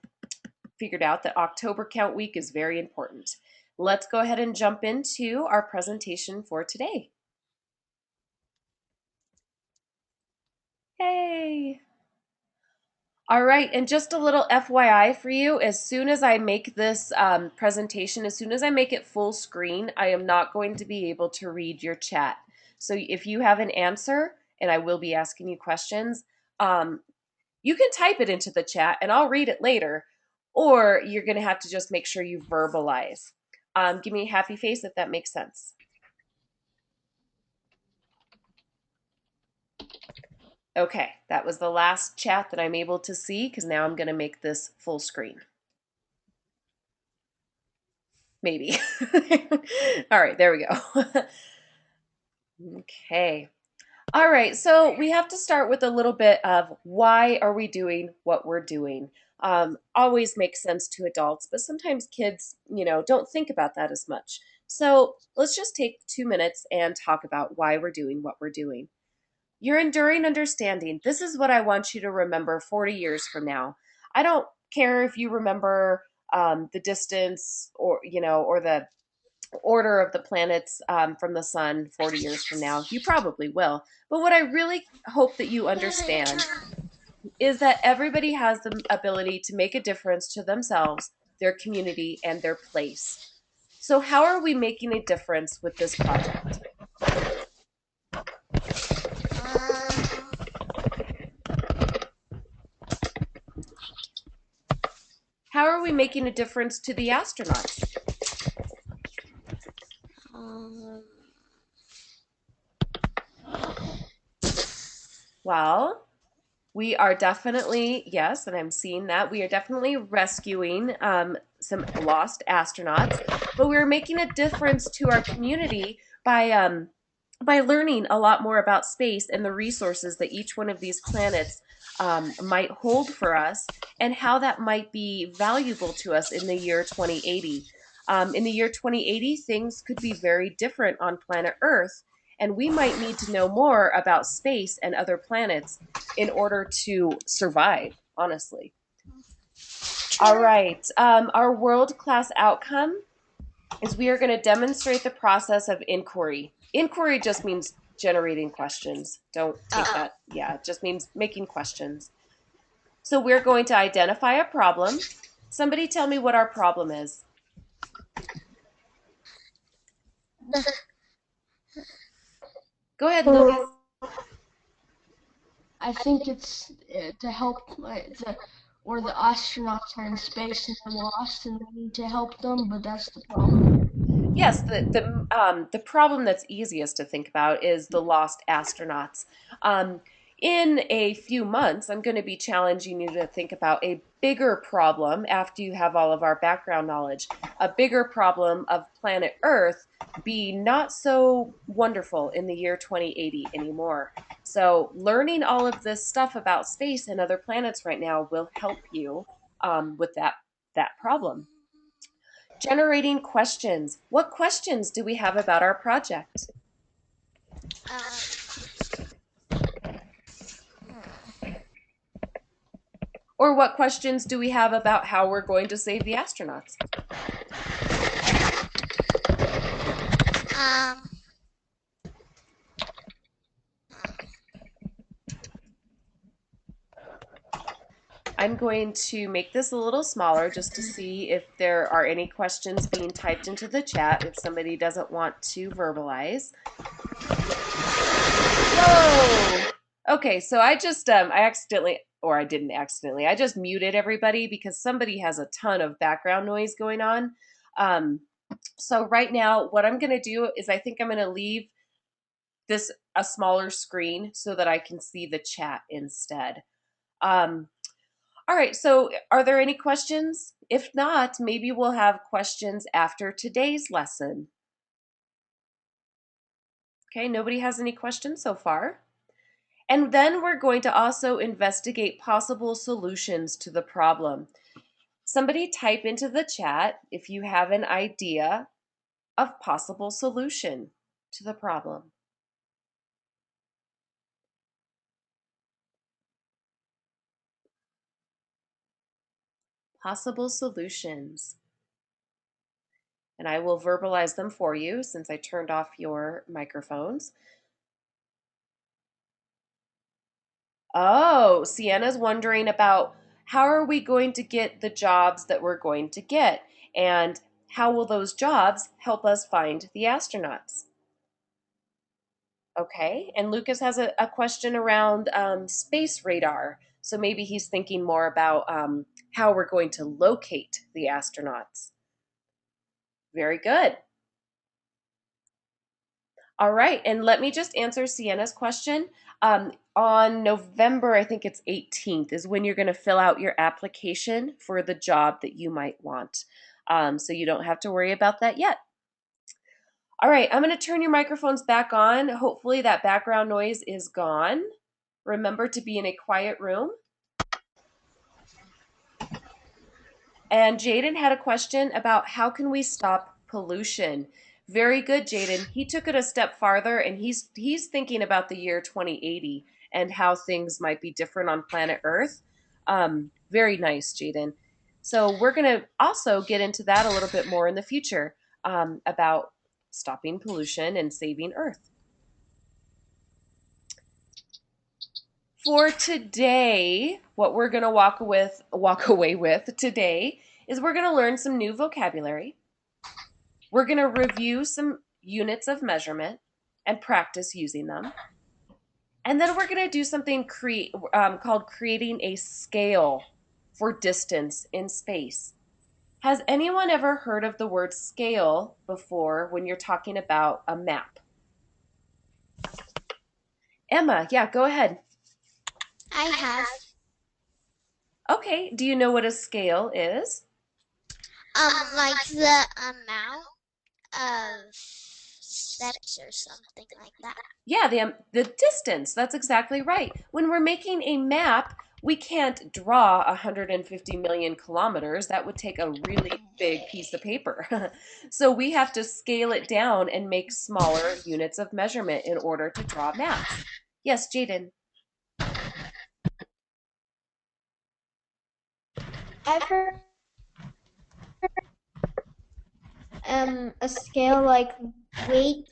figured out that October Count Week is very important. Let's go ahead and jump into our presentation for today. Yay! All right, and just a little FYI for you, as soon as I make this presentation, as soon as I make it full screen, I am not going to be able to read your chat. So if you have an answer, and I will be asking you questions, you can type it into the chat and I'll read it later, or you're going to have to just make sure you verbalize. Give me a happy face if that makes sense. Okay, that was the last chat that I'm able to see because now I'm going to make this full screen. Maybe. All right, there we go. Okay. All right, so we have to start with a little bit of why are we doing what we're doing? Always makes sense to adults, but sometimes kids, don't think about that as much. So let's just take 2 minutes and talk about why we're doing what we're doing. Your enduring understanding. This is what I want you to remember 40 years from now. I don't care if you remember the distance, or or the order of the planets from the sun 40 years from now. You probably will. But what I really hope that you understand is that everybody has the ability to make a difference to themselves, their community, and their place. So, how are we making a difference with this project? How are we making a difference to the astronauts? Um, Well, we are definitely, yes, and I'm seeing that. We are definitely rescuing some lost astronauts, but we're making a difference to our community by learning a lot more about space and the resources that each one of these planets might hold for us, and how that might be valuable to us in the year 2080. In the year 2080, things could be very different on planet Earth, and we might need to know more about space and other planets in order to survive, honestly. All true. right. Our world class outcome is we are going to demonstrate the process of inquiry. Inquiry just means generating questions. Don't take Oh. that. Yeah, it just means making questions. So we're going to identify a problem. Somebody tell me what our problem is. Go ahead, Lucas. I think it's to help or the astronauts are in space and they're lost and they need to help them, but that's the problem. Yes, the problem that's easiest to think about is the lost astronauts. In a few months, I'm going to be challenging you to think about a bigger problem after you have all of our background knowledge. A bigger problem of planet Earth be not so wonderful in the year 2080 anymore. So, learning all of this stuff about space and other planets right now will help you with that problem. Generating questions. What questions do we have about our project? Or what questions do we have about how we're going to save the astronauts? Um, I'm going to make this a little smaller just to see if there are any questions being typed into the chat if somebody doesn't want to verbalize. Whoa! Okay, so I accidentally, or I didn't accidentally, I just muted everybody because somebody has a ton of background noise going on. Um, so right now, what I'm going to do is I think I'm going to leave this a smaller screen so that I can see the chat instead. Um, all right, so are there any questions? If not, maybe we'll have questions after today's lesson. Okay, nobody has any questions so far. And then we're going to also investigate possible solutions to the problem. Somebody type into the chat if you have an idea of possible solution to the problem. Possible solutions. And I will verbalize them for you since I turned off your microphones. Oh, Sienna's wondering about how are we going to get the jobs that we're going to get, and how will those jobs help us find the astronauts? Okay, and Lucas has a question around space radar. So maybe he's thinking more about how we're going to locate the astronauts. Very good. All right, and let me just answer Sienna's question. On November, I think it's 18th, is when you're going to fill out your application for the job that you might want. So you don't have to worry about that yet. All right, I'm going to turn your microphones back on. Hopefully that background noise is gone. Remember to be in a quiet room. And Jaden had a question about how can we stop pollution. Very good, Jaden. He took it a step farther, and he's thinking about the year 2080 and how things might be different on planet Earth. Very nice, Jaden. So we're going to also get into that a little bit more in the future about stopping pollution and saving Earth. For today, what we're going to walk away with today is we're going to learn some new vocabulary. We're going to review some units of measurement and practice using them. And then we're going to do something called creating a scale for distance in space. Has anyone ever heard of the word scale before when you're talking about a map? Emma, yeah, go ahead. I have. Okay, do you know what a scale is? Like the amount of steps or something like that. Yeah, the distance. That's exactly right. When we're making a map, we can't draw 150 million kilometers. That would take a really big piece of paper. So we have to scale it down and make smaller units of measurement in order to draw maps. Yes, Jaden. I've heard a scale like weight.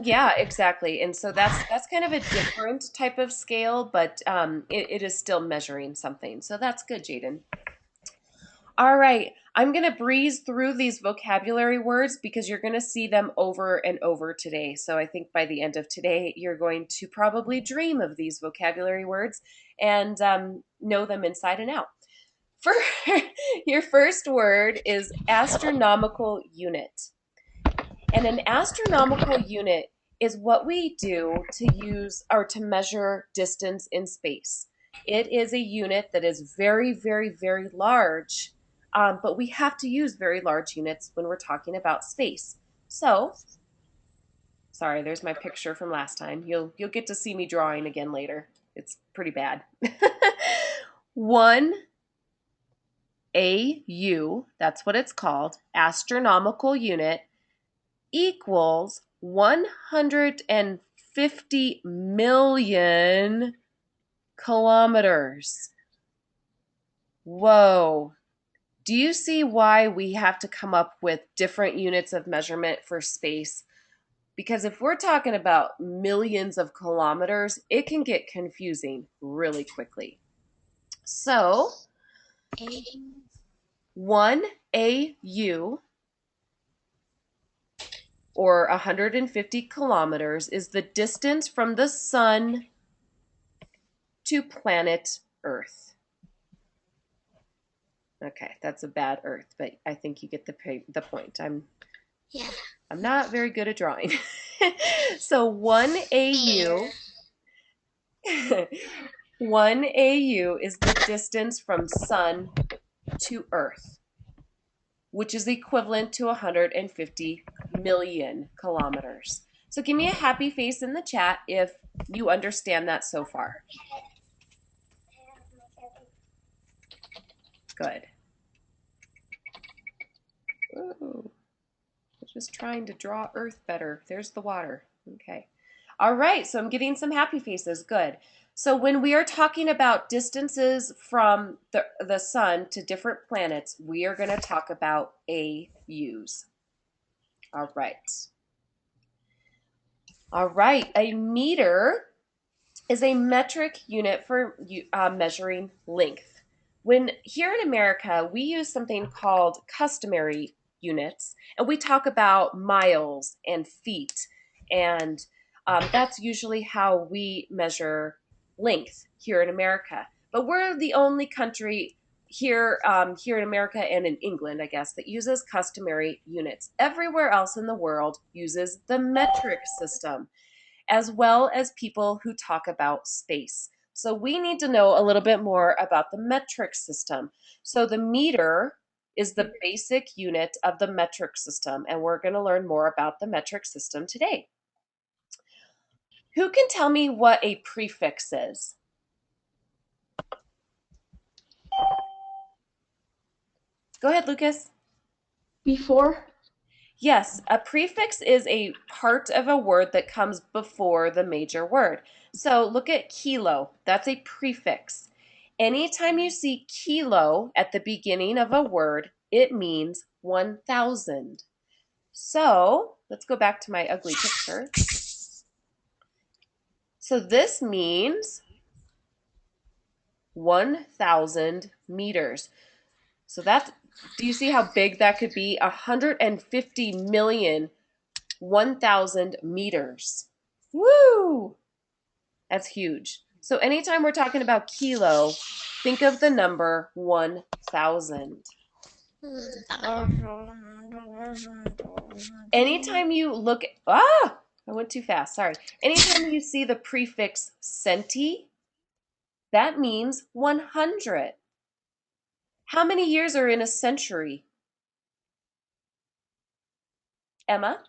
Yeah, exactly. And so that's kind of a different type of scale, but it is still measuring something. So that's good, Jaden. All right, I'm going to breeze through these vocabulary words because you're going to see them over and over today. So I think by the end of today, you're going to probably dream of these vocabulary words and know them inside and out. For your first word is astronomical unit. And an astronomical unit is what we do to use or to measure distance in space. It is a unit that is very, very, very large, but we have to use very large units when we're talking about space. So, sorry, there's my picture from last time. You'll get to see me drawing again later. It's pretty bad. 1 AU, that's what it's called, astronomical unit, equals 150 million kilometers. Whoa. Do you see why we have to come up with different units of measurement for space? Because if we're talking about millions of kilometers, it can get confusing really quickly. So, 1 AU or 150 kilometers is the distance from the sun to planet Earth. Okay, that's a bad Earth, but I think you get the point. I'm not very good at drawing. So 1 AU 1 AU is the distance from sun to Earth, which is equivalent to 150 million kilometers. So give me a happy face in the chat if you understand that so far. Good. Ooh, I'm just trying to draw Earth better. There's the water. Okay. All right, so I'm getting some happy faces. Good. So when we are talking about distances from the sun to different planets, we are going to talk about AUs. All right. All right, a meter is a metric unit for measuring length. When here in America, we use something called customary units, and we talk about miles and feet, and that's usually how we measure length here in America. But we're the only country here in America and in England, I guess, that uses customary units. Everywhere else in the world uses the metric system, as well as people who talk about space. So we need to know a little bit more about the metric system. So the meter is the basic unit of the metric system, and we're going to learn more about the metric system today. Who can tell me what a prefix is? Go ahead, Lucas. Before? Yes, a prefix is a part of a word that comes before the major word. So look at kilo, that's a prefix. Anytime you see kilo at the beginning of a word, it means 1,000. So let's go back to my ugly picture. So this means 1,000 meters. So that's, do you see how big that could be? 150 million 1,000 meters. Woo! That's huge. So anytime we're talking about kilo, think of the number 1,000. Anytime you look, I went too fast, sorry. Anytime you see the prefix centi, that means 100. How many years are in a century? Emma?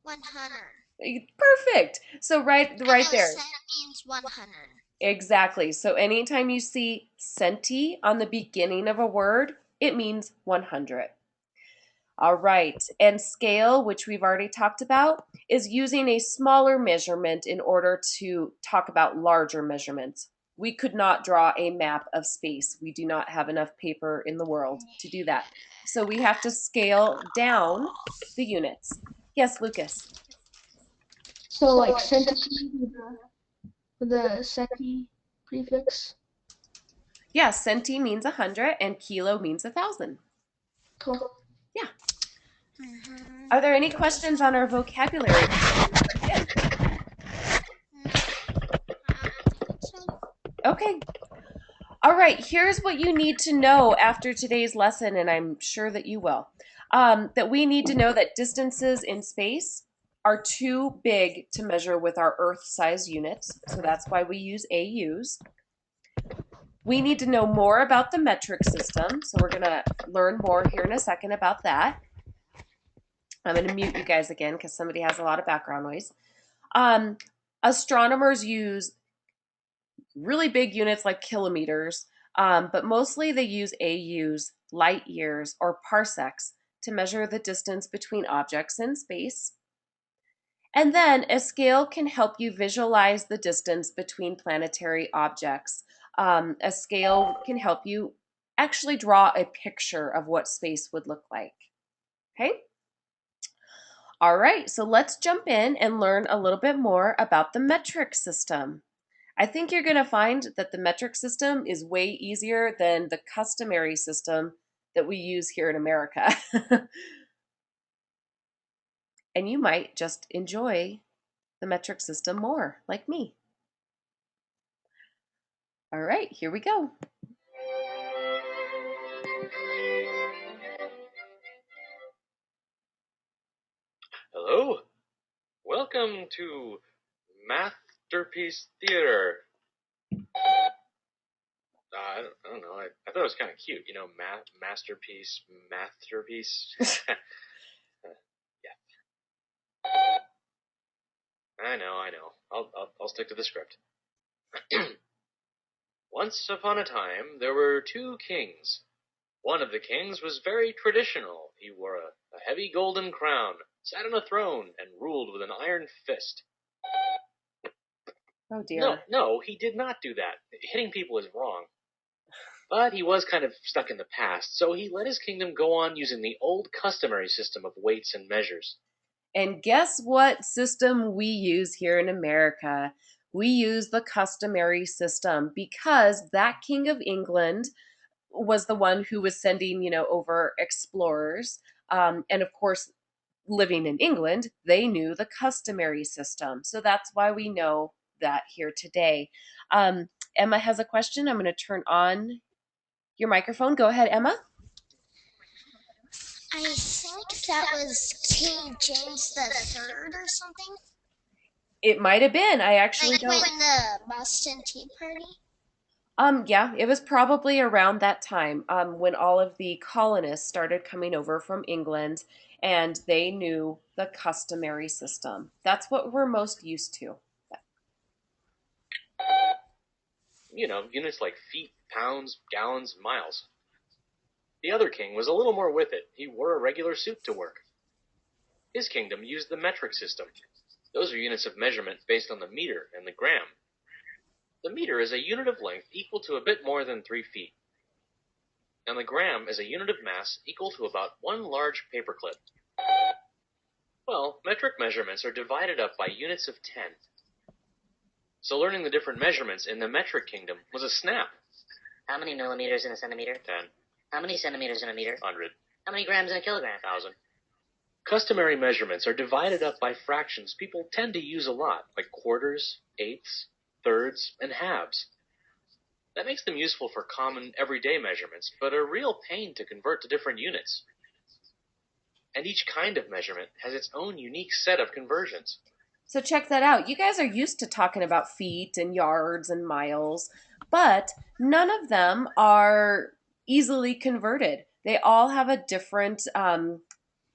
100. Perfect. So right there. Cent means 100. Exactly. So anytime you see centi on the beginning of a word, it means 100. All right. And scale, which we've already talked about, is using a smaller measurement in order to talk about larger measurements. We could not draw a map of space. We do not have enough paper in the world to do that. So we have to scale down the units. Yes, Lucas. So like centipede with the centi prefix. Yeah, centi means 100 and kilo means 1,000. Cool. Yeah. Are there any questions on our vocabulary? Okay. All right, here's what you need to know after today's lesson, and I'm sure that you will. That we need to know that distances in space are too big to measure with our Earth-size units, so that's why we use AUs. We need to know more about the metric system, so we're going to learn more here in a second about that. I'm going to mute you guys again because somebody has a lot of background noise. Astronomers use really big units like kilometers, but mostly they use AUs, light years, or parsecs to measure the distance between objects in space. And then a scale can help you visualize the distance between planetary objects. A scale can help you actually draw a picture of what space would look like. Okay? All right, so let's jump in and learn a little bit more about the metric system. I think you're going to find that the metric system is way easier than the customary system that we use here in America. And you might just enjoy the metric system more, like me. All right, here we go. Hello? Welcome to Masterpiece Theater. I don't know. I thought it was kind of cute, you know, masterpiece. Yeah. I know. I'll stick to the script. Once upon a time, there were two kings. One of the kings was very traditional. He wore a heavy golden crown, sat on a throne, and ruled with an iron fist. Oh dear. No, he did not do that. Hitting people is wrong. But he was kind of stuck in the past, so he let his kingdom go on using the old customary system of weights and measures. And guess what system we use here in America? We use the customary system because that King of England was the one who was sending, over explorers. And of course, living in England, they knew the customary system. So that's why we know that here today. Emma has a question. I'm going to turn on your microphone. Go ahead, Emma. I think that was King James the Third or something. It might have been. I actually don't. Like when the Boston Tea Party. Yeah, it was probably around that time when all of the colonists started coming over from England and they knew the customary system. That's what we're most used to. You know, units like feet, pounds, gallons, miles. The other king was a little more with it. He wore a regular suit to work. His kingdom used the metric system. Those are units of measurement based on the meter and the gram. The meter is a unit of length equal to a bit more than 3 feet, and the gram is a unit of mass equal to about one large paperclip. Well, metric measurements are divided up by units of 10. So learning the different measurements in the metric kingdom was a snap. How many millimeters in a centimeter? 10. How many centimeters in a meter? 100. How many grams in a kilogram? 1,000. Customary measurements are divided up by fractions people tend to use a lot, like quarters, eighths, thirds, and halves. That makes them useful for common everyday measurements, but a real pain to convert to different units. And each kind of measurement has its own unique set of conversions. So check that out. You guys are used to talking about feet and yards and miles, but none of them are easily converted. They all have a different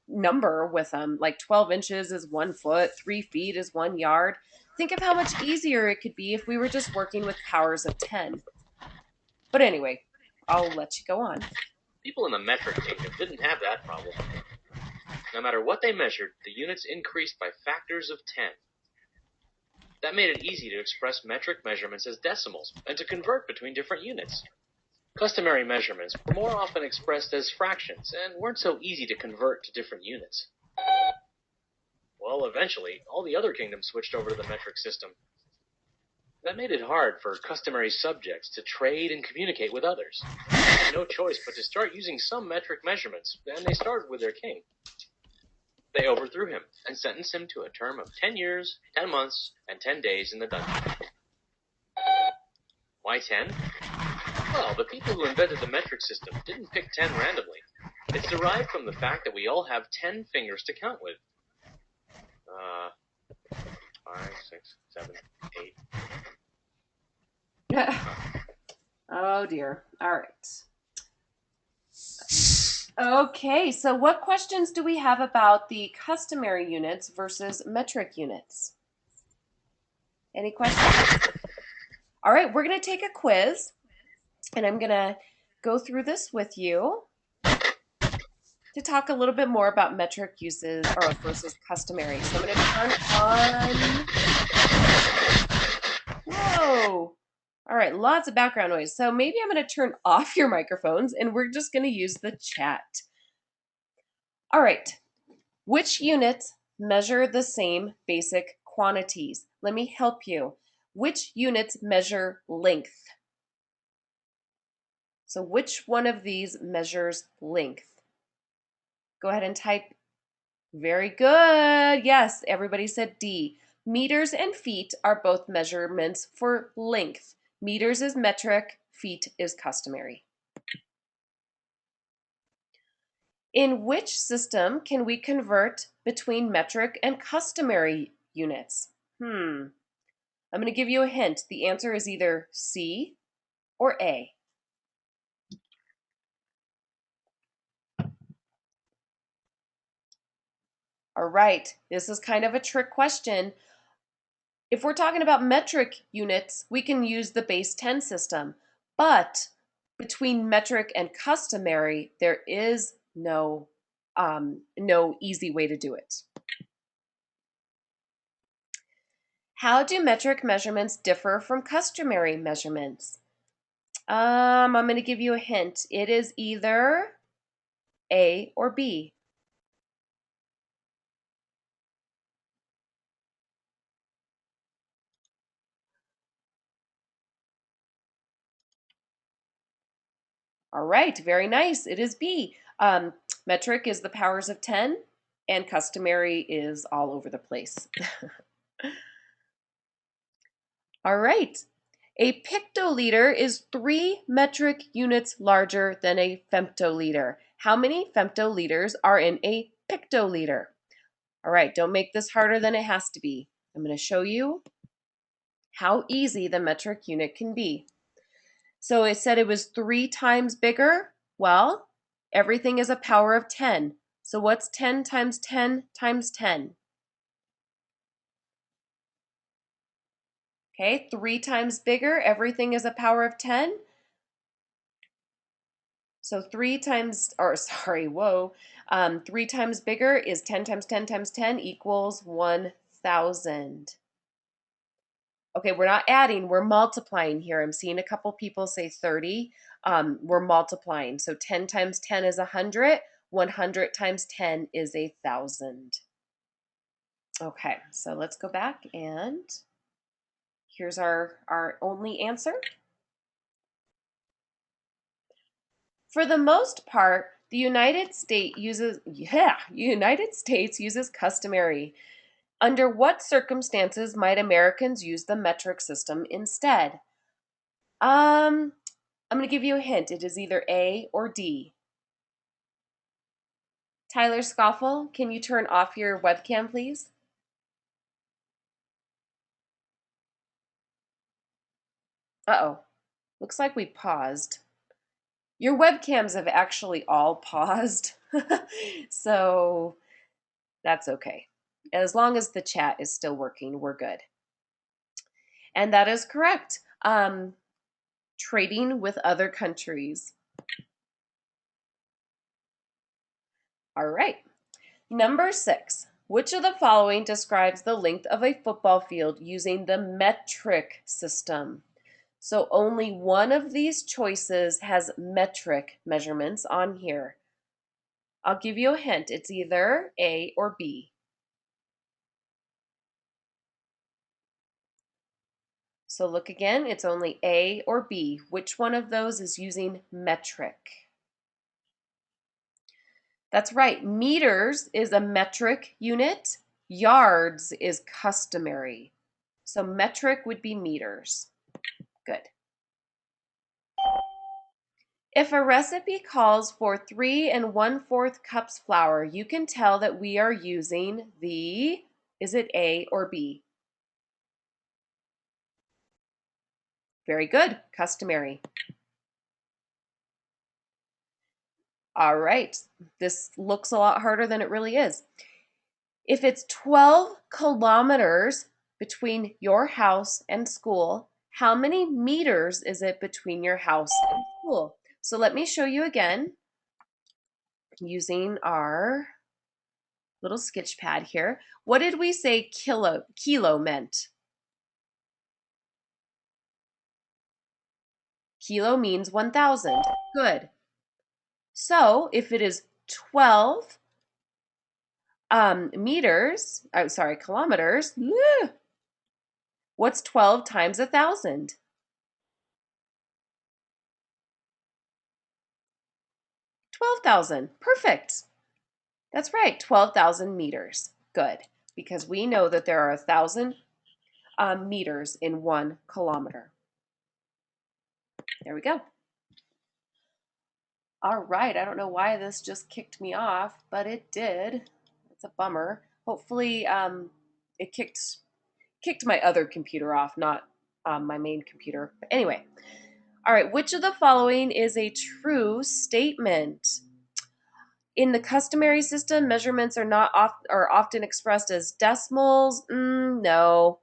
number with them. Like 12 inches is 1 foot, 3 feet is 1 yard. Think of how much easier it could be if we were just working with powers of 10. But anyway, I'll let you go on. People in the metric kingdom didn't have that problem. No matter what they measured, the units increased by factors of 10. That made it easy to express metric measurements as decimals and to convert between different units. Customary measurements were more often expressed as fractions and weren't so easy to convert to different units. Well, eventually, all the other kingdoms switched over to the metric system. That made it hard for customary subjects to trade and communicate with others. They had no choice but to start using some metric measurements, and they started with their king. They overthrew him and sentenced him to a term of 10 years, 10 months, and 10 days in the dungeon. Why 10? Well, the people who invented the metric system didn't pick 10 randomly. It's derived from the fact that we all have 10 fingers to count with. 5, 6, 7, 8. Oh dear. All right. Okay, so what questions do we have about the customary units versus metric units? Any questions? All right, we're going to take a quiz, and I'm going to go through this with you to talk a little bit more about metric uses or versus customary. So I'm going to turn on. Whoa. All right, lots of background noise. So maybe I'm going to turn off your microphones and we're just going to use the chat. All right, which units measure the same basic quantities? Let me help you. Which units measure length? So which one of these measures length? Go ahead and type. Very good. Yes, everybody said D. Meters and feet are both measurements for length. Meters is metric, feet is customary. In which system can we convert between metric and customary units? I'm going to give you a hint. The answer is either C or A. All right, this is kind of a trick question. If we're talking about metric units, we can use the base 10 system, but between metric and customary, there is no easy way to do it. How do metric measurements differ from customary measurements? I'm going to give you a hint. It is either A or B. All right, very nice. It is B. Metric is the powers of 10, and customary is all over the place. All right. A pictoliter is 3 metric units larger than a femtoliter. How many femtoliters are in a pictoliter? All right, don't make this harder than it has to be. I'm going to show you how easy the metric unit can be. So it said it was 3 times bigger. Well, everything is a power of 10. So what's 10 times 10 times 10? Okay, 3 times bigger, everything is a power of 10. So 3 times, or sorry, whoa, 3 times bigger is 10 times 10 times 10 equals 1,000. Okay, we're not adding, we're multiplying here. I'm seeing a couple people say 30. We're multiplying. So 10 times 10 is 100. 100 times 10 is 1,000. Okay, so let's go back and here's our only answer. For the most part, the United States uses customary. Under what circumstances might Americans use the metric system instead? I'm going to give you a hint. It is either A or D. Tyler Scoffel, can you turn off your webcam, please? Uh-oh. Looks like we paused. Your webcams have actually all paused, so that's okay. As long as the chat is still working, we're good. And that is correct. Trading with other countries. All right. Number 6. Which of the following describes the length of a football field using the metric system? So only one of these choices has metric measurements on here. I'll give you a hint. It's either A or B. So look again. It's only A or B. Which one of those is using metric? That's right. Meters is a metric unit. Yards is customary. So metric would be meters. Good. If a recipe calls for 3 1/4 cups flour, you can tell that we are using the, is it A or B? Very good, customary. All right, this looks a lot harder than it really is. If it's 12 kilometers between your house and school, how many meters is it between your house and school? So let me show you again using our little sketch pad here. What did we say kilo meant? Kilo means 1,000. Good. So if it is 12 kilometers, what's 12 times 1,000? 12,000. Perfect. That's right, 12,000 meters. Good, because we know that there are 1,000 meters in 1 kilometer. There we go. All right, I don't know why this just kicked me off, but it did. It's a bummer. Hopefully it kicked my other computer off, not my main computer. But anyway, all right, which of the following is a true statement? In the customary system, measurements are often expressed as decimals. No.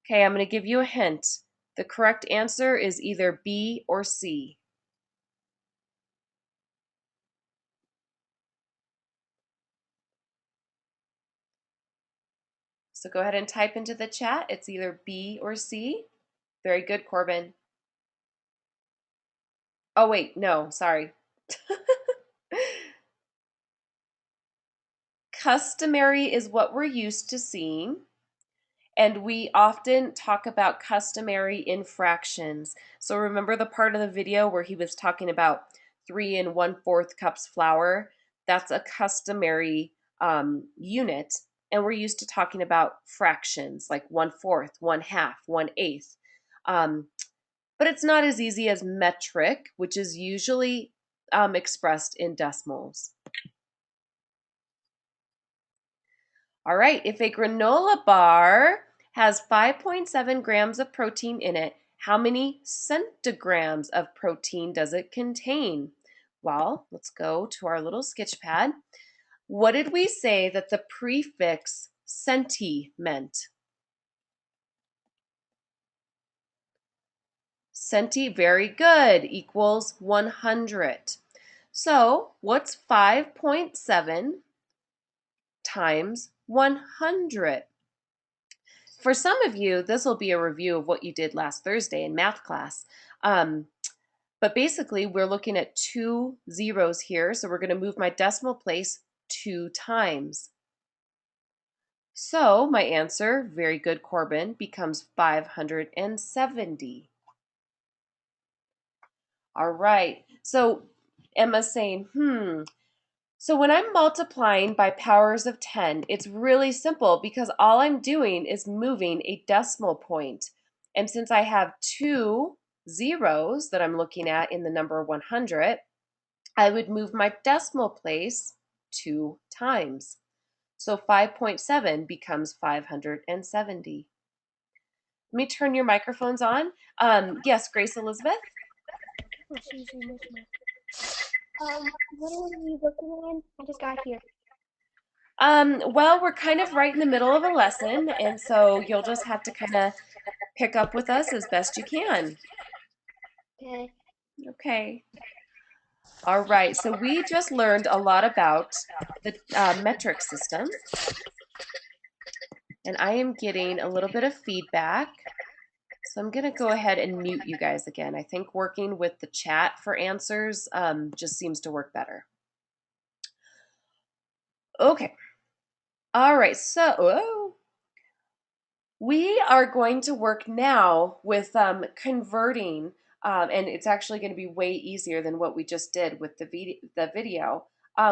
Okay, I'm going to give you a hint. The correct answer is either B or C. So go ahead and type into the chat. It's either B or C. Very good, Corbin. Oh, wait, no, sorry. Customary is what we're used to seeing. And we often talk about customary in fractions. So remember the part of the video where he was talking about 3 1/4 cups flour? That's a customary unit. And we're used to talking about fractions like 1/4, 1/2, 1/8. But it's not as easy as metric, which is usually expressed in decimals. All right, if a granola bar has 5.7 grams of protein in it, how many centigrams of protein does it contain? Well, let's go to our little sketch pad. What did we say that the prefix centi meant? Centi, very good, equals 100. So what's 5.7 times 100? for some of you, this will be a review of what you did last Thursday in math class. But basically, we're looking at 2 zeros here, so we're going to move my decimal place 2 times. So my answer, very good, Corbin, becomes 570. All right, so Emma's saying, So when I'm multiplying by powers of 10, it's really simple because all I'm doing is moving a decimal point. And since I have 2 zeros that I'm looking at in the number 100, I would move my decimal place 2 times. So 5.7 becomes 570. Let me turn your microphones on. Yes, Grace Elizabeth? What are we looking at? I just got here. Well, we're kind of right in the middle of a lesson, and so you'll just have to kind of pick up with us as best you can. Okay. Okay. All right, so we just learned a lot about the metric system, and I am getting a little bit of feedback. So I'm going to go ahead and mute you guys again. I think working with the chat for answers just seems to work better. Okay. All right, so we are going to work now with converting, and it's actually going to be way easier than what we just did with the video.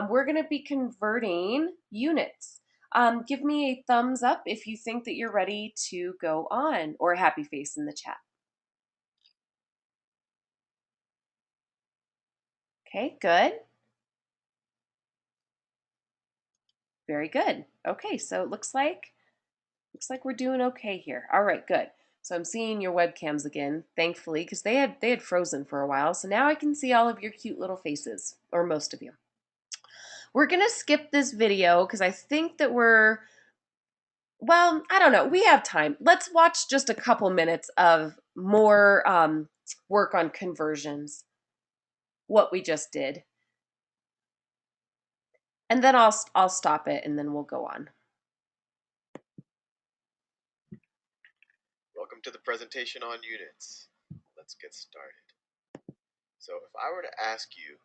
We're going to be converting units. Give me a thumbs up if you think that you're ready to go on, or a happy face in the chat. Okay, good. Very good. Okay, so it looks like we're doing okay here. All right, good. So I'm seeing your webcams again, thankfully, because they had frozen for a while. So now I can see all of your cute little faces, or most of you. We're gonna skip this video because I think that well, I don't know. We have time. Let's watch just a couple minutes of more work on conversions, what we just did. And then I'll stop it and then we'll go on. Welcome to the presentation on units. Let's get started. So if I were to ask you,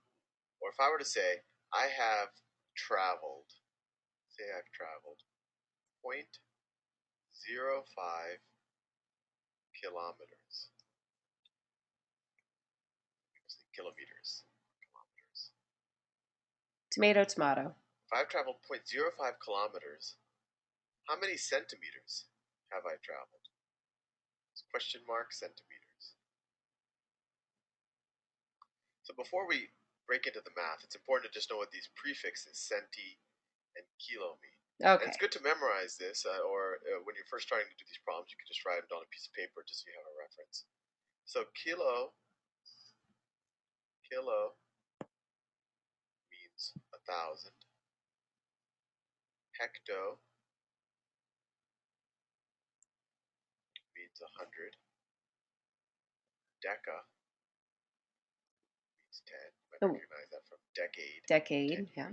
or if I were to say, I have traveled, say I've traveled 0.05 kilometers. Kilometers. Kilometers. Tomato, tomato. If I've traveled 0.05 kilometers, how many centimeters have I traveled? Question mark centimeters. So before we break into the math, it's important to just know what these prefixes centi and kilo mean. Okay. And it's good to memorize this, or when you're first trying to do these problems, you can just write it on a piece of paper just so you have a reference. So kilo means 1,000. Hecto means 100. Deca means 10. You might recognize that from decade. Decade, yeah.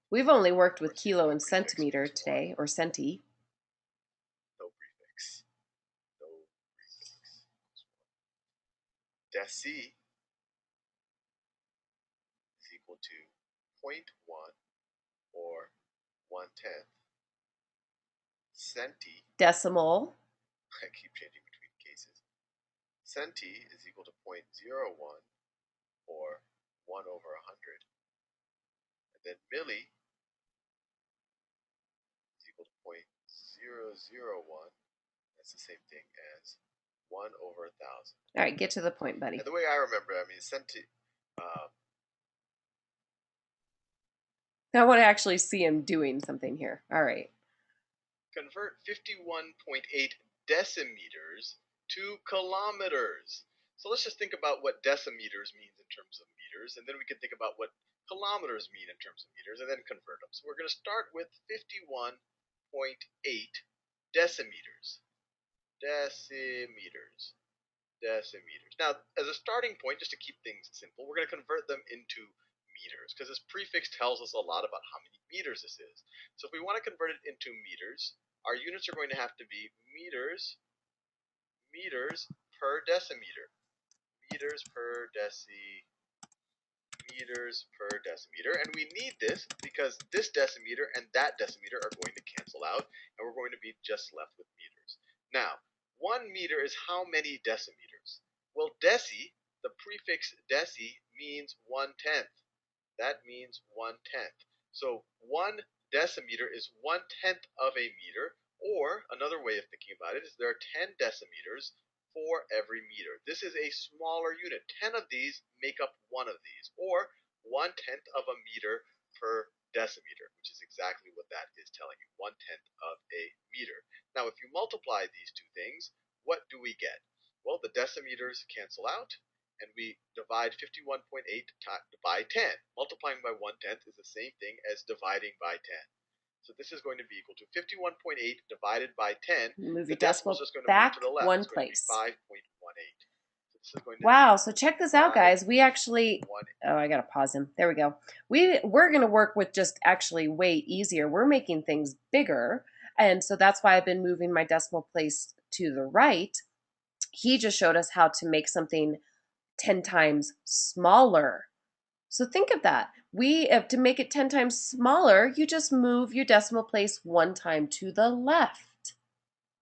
We've only worked with kilo and centimeter today, or centi. No prefix. No prefix. Deci is equal to 0.1 or 1/10. Centi. Decimal. I keep changing between cases. Centi is equal to 0.01 or 1/100. And then milli is equal to 0.001. That's the same thing as 1/1,000. All right, get to the point, buddy. And the way I remember it, I mean, centi. I want to actually see him doing something here. All right. Convert 51.8 decimeters to kilometers. So let's just think about what decimeters means in terms of meters, and then we can think about what kilometers mean in terms of meters, and then convert them. So we're going to start with 51.8 decimeters. Decimeters. Now, as a starting point, just to keep things simple, we're going to convert them into meters, because this prefix tells us a lot about how many meters this is. So if we want to convert it into meters, our units are going to have to be meters per decimeter. Meters per decimeter. And we need this because this decimeter and that decimeter are going to cancel out, and we're going to be just left with meters. Now, 1 meter is how many decimeters? Well, the prefix deci means 1/10. That means 1/10. So 1 decimeter is 1/10 of a meter, or another way of thinking about it is there are 10 decimeters for every meter. This is a smaller unit. 10 of these make up one of these, or 1/10 of a meter per decimeter, which is exactly what that is telling you, 1/10 of a meter. Now, if you multiply these two things, what do we get? Well, the decimeters cancel out, and we divide 51.8 by 10. Multiplying by 1/10 is the same thing as dividing by 10. So this is going to be equal to 51.8 divided by 10. Move The your decimal decimal is just going to move back to the left. one It's going place. to be 5.18. So this is going to Wow, be so check this out, guys. We actually, 5.18. oh, I gotta pause him. There we go. We're gonna work with just actually way easier. We're making things bigger, and so that's why I've been moving my decimal place to the right. He just showed us how to make something 10 times smaller. So think of that. To make it 10 times smaller, you just move your decimal place one time to the left.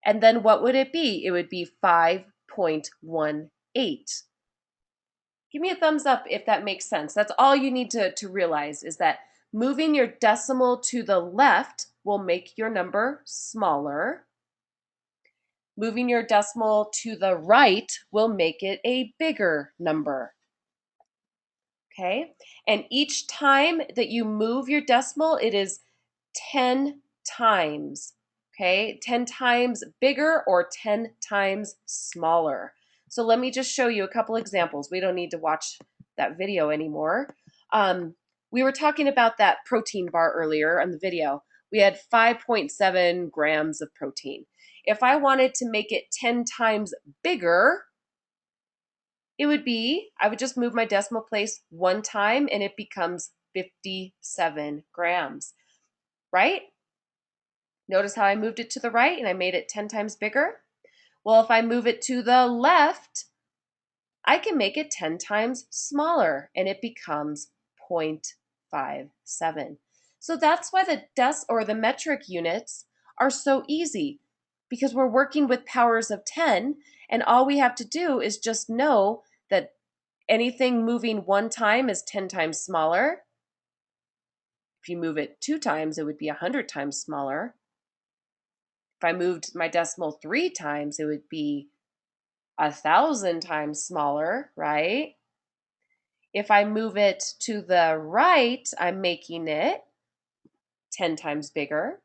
And then what would it be? It would be 5.18. Give me a thumbs up if that makes sense. That's all you need to realize is that moving your decimal to the left will make your number smaller. Moving your decimal to the right will make it a bigger number. Okay? And each time that you move your decimal, it is 10 times. Okay? 10 times bigger or 10 times smaller. So let me just show you a couple examples. We don't need to watch that video anymore. We were talking about that protein bar earlier on the video. We had 5.7 grams of protein. If I wanted to make it 10 times bigger, I would just move my decimal place one time and it becomes 57 grams, right? Notice how I moved it to the right and I made it 10 times bigger? Well, if I move it to the left, I can make it 10 times smaller and it becomes 0.57. So that's why the metric units are so easy, because we're working with powers of 10, and all we have to do is just know that anything moving one time is 10 times smaller. If you move it 2 times, it would be 100 times smaller. If I moved my decimal 3 times, it would be 1,000 times smaller, right? If I move it to the right, I'm making it 10 times bigger,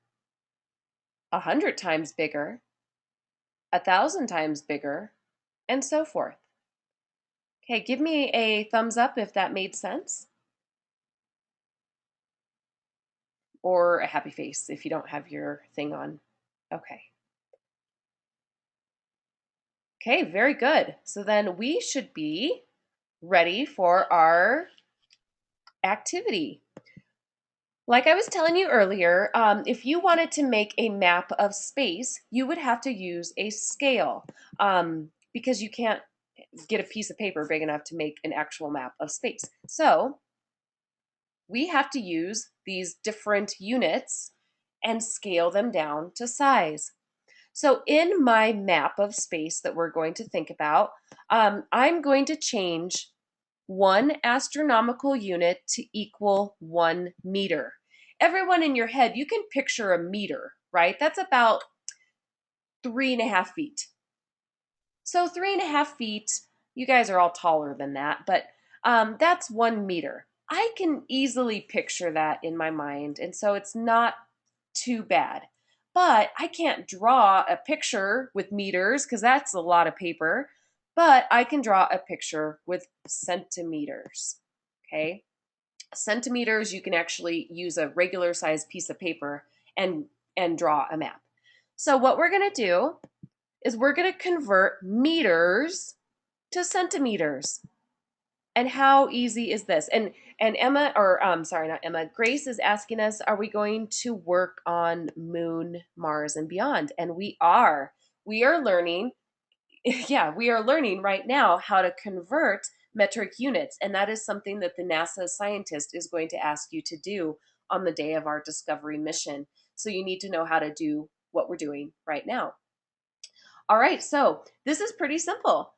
100 times bigger, 1,000 times bigger, and so forth. Okay, give me a thumbs up if that made sense. Or a happy face if you don't have your thing on. Okay. Okay, very good. So then we should be ready for our activity. Like I was telling you earlier, if you wanted to make a map of space, you would have to use a scale, because you can't get a piece of paper big enough to make an actual map of space. So we have to use these different units and scale them down to size. So in my map of space that we're going to think about, I'm going to change 1 astronomical unit to equal 1 meter. Everyone in your head, you can picture a meter, right? That's about 3.5 feet. So 3.5 feet, you guys are all taller than that, but that's 1 meter. I can easily picture that in my mind, and so it's not too bad. But I can't draw a picture with meters because that's a lot of paper, but I can draw a picture with centimeters, okay? Centimeters, you can actually use a regular size piece of paper and draw a map. So what we're going to do is we're going to convert meters to centimeters. And how easy is this? And Emma, or sorry, not Emma, Grace is asking us, are we going to work on Moon, Mars, and beyond? And we are. We are learning, yeah, we are learning right now how to convert metric units. And that is something that the NASA scientist is going to ask you to do on the day of our Discovery mission. So you need to know how to do what we're doing right now. All right, so this is pretty simple.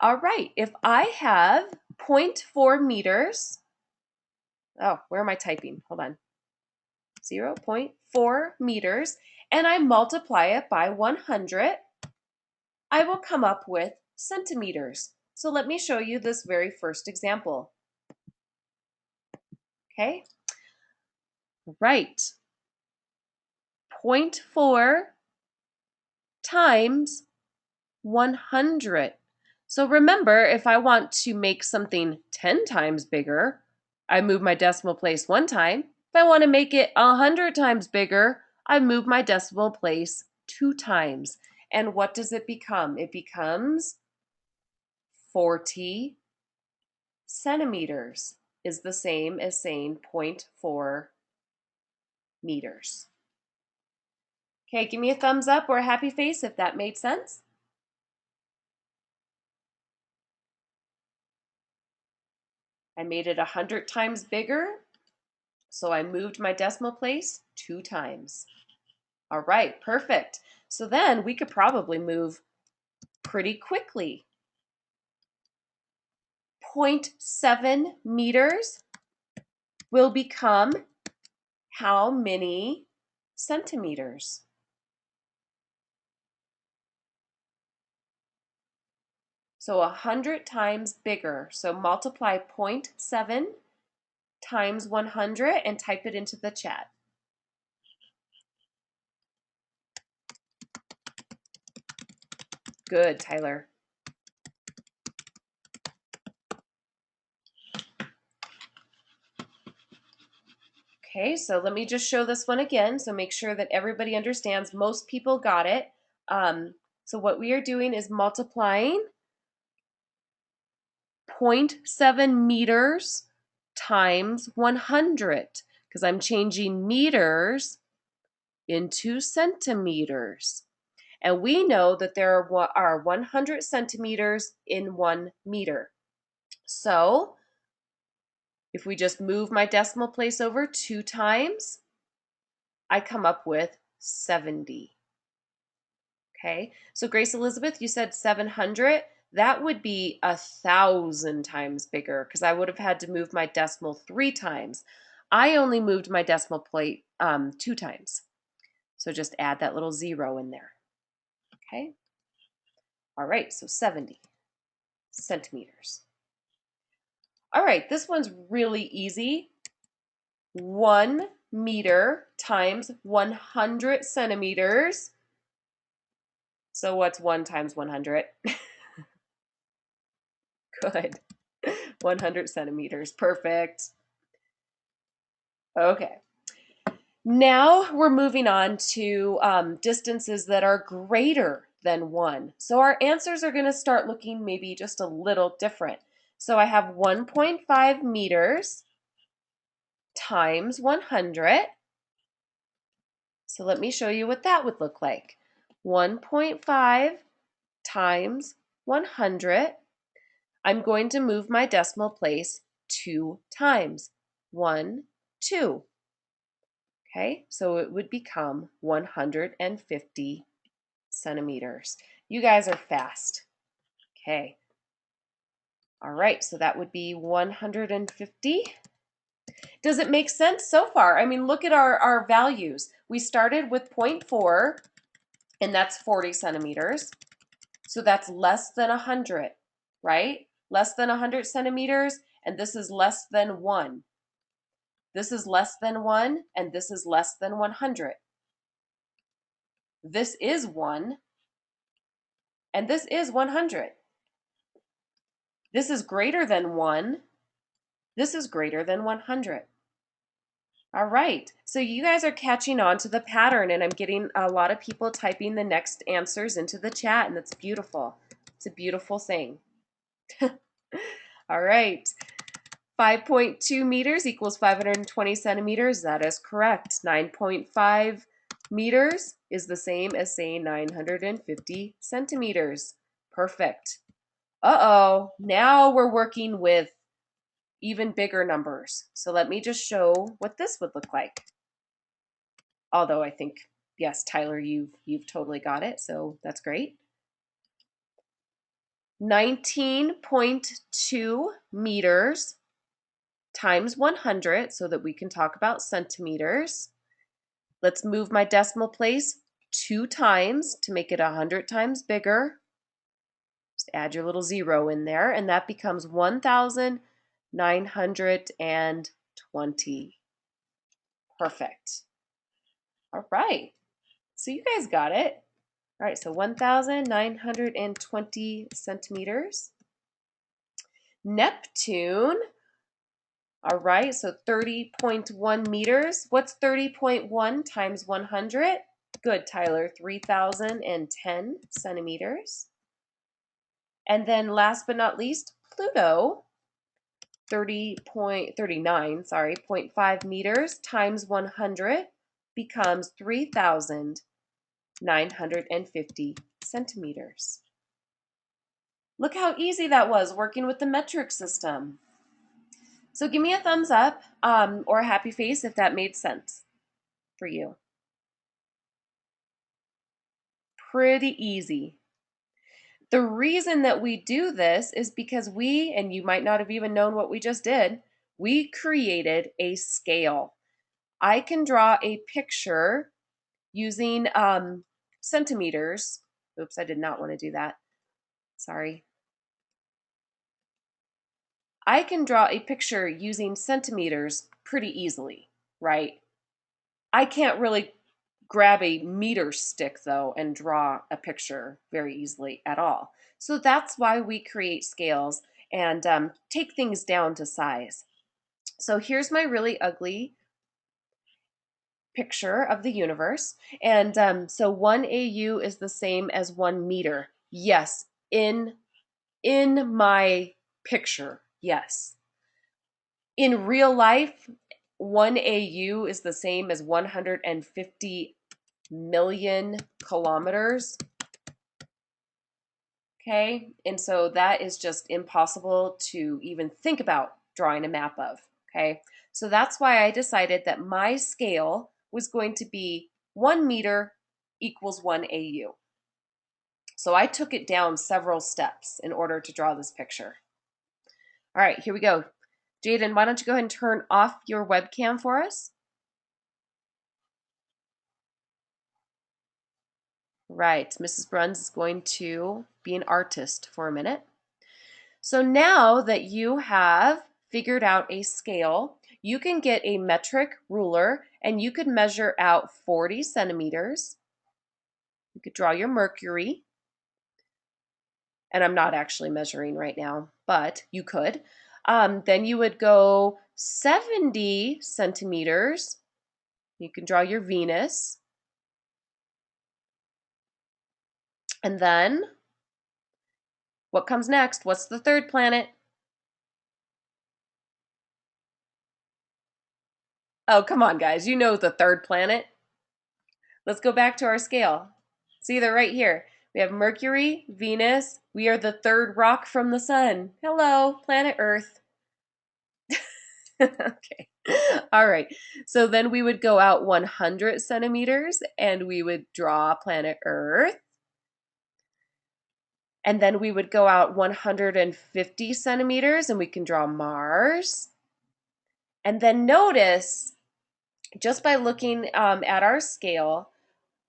All right, if I have 0.4 meters, oh, where am I typing? Hold on. 0.4 meters, and I multiply it by 100, I will come up with centimeters. So let me show you this very first example. Okay, right. 0.4 times 100. So remember, if I want to make something 10 times bigger, I move my decimal place one time. If I want to make it 100 times bigger, I move my decimal place 2 times. And what does it become? It becomes 40 centimeters is the same as saying 0.4 meters. Okay, give me a thumbs up or a happy face if that made sense. I made it 100 times bigger, so I moved my decimal place 2 times. All right, perfect. So then we could probably move pretty quickly. 0.7 meters will become how many centimeters? So 100 times bigger. So multiply 0.7 times 100 and type it into the chat. Good, Tyler. Okay, so let me just show this one again. So make sure that everybody understands. Most people got it. So what we are doing is multiplying 0.7 meters times 100 because I'm changing meters into centimeters. And we know that there are 100 centimeters in 1 meter. So if we just move my decimal place over 2 times, I come up with 70. Okay, so Grace Elizabeth, you said 700. That would be 1,000 times bigger because I would have had to move my decimal 3 times. I only moved my decimal plate 2 times. So just add that little 0 in there. Okay. All right, so 70 centimeters. All right, this one's really easy. 1 meter times 100 centimeters. So what's 1 times 100? Good. 100 centimeters. Perfect. Okay. Now we're moving on to distances that are greater than 1. So our answers are going to start looking maybe just a little different. So I have 1.5 meters times 100. So let me show you what that would look like. 1.5 times 100. I'm going to move my decimal place 2 times. 1, 2. Okay, so it would become 150 centimeters. You guys are fast. Okay. All right, so that would be 150. Does it make sense so far? I mean, look at our values. We started with 0.4, and that's 40 centimeters. So that's less than 100, right? Less than 100 centimeters, and this is less than 1. This is less than 1, and this is less than 100. This is 1, and this is 100. This is greater than 1. This is greater than 100. All right, so you guys are catching on to the pattern, and I'm getting a lot of people typing the next answers into the chat, and that's beautiful. It's a beautiful thing. All right. 5.2 meters equals 520 centimeters. That is correct. 9.5 meters is the same as saying 950 centimeters. Perfect. Uh-oh. Now we're working with even bigger numbers. So let me just show what this would look like. Although I think, yes, Tyler, you've totally got it, so that's great. 19.2 meters times 100 so that we can talk about centimeters. Let's move my decimal place 2 times to make it 100 times bigger. Just add your little 0 in there, and that becomes 1,920. Perfect. All right. So you guys got it. All right, so 1,920 centimeters. Neptune. All right, so 30.1 meters. What's 30.1 times 100? Good, Tyler, 3,010 centimeters. And then last but not least, Pluto, 0.5 meters times 100 becomes 3,950 centimeters. Look how easy that was working with the metric system. So give me a thumbs up or a happy face if that made sense for you. Pretty easy. The reason that we do this is because we, and you might not have even known what we just did, we created a scale. I can draw a picture using centimeters. Oops, I did not want to do that. Sorry. I can draw a picture using centimeters pretty easily, right? I can't really grab a meter stick though and draw a picture very easily at all. So that's why we create scales and take things down to size. So here's my really ugly picture of the universe. And so 1 AU is the same as 1 meter. Yes, in my picture, yes. In real life, 1 AU is the same as 150 million kilometers. Okay, and so that is just impossible to even think about drawing a map of. Okay, so that's why I decided that my scale was going to be 1 meter equals 1 AU. So I took it down several steps in order to draw this picture. All right, here we go. Jaden, why don't you go ahead and turn off your webcam for us? Right, Mrs. Bruns is going to be an artist for a minute. So now that you have figured out a scale, you can get a metric ruler and you could measure out 40 centimeters. You could draw your Mercury. And I'm not actually measuring right now, but you could. Then you would go 70 centimeters. You can draw your Venus. And then what comes next? What's the third planet? Oh, come on, guys. You know the third planet. Let's go back to our scale. See, they're right here. We have Mercury, Venus. We are the third rock from the sun. Hello, planet Earth. Okay. All right. So then we would go out 100 centimeters and we would draw planet Earth. And then we would go out 150 centimeters and we can draw Mars. And then notice, just by looking at our scale,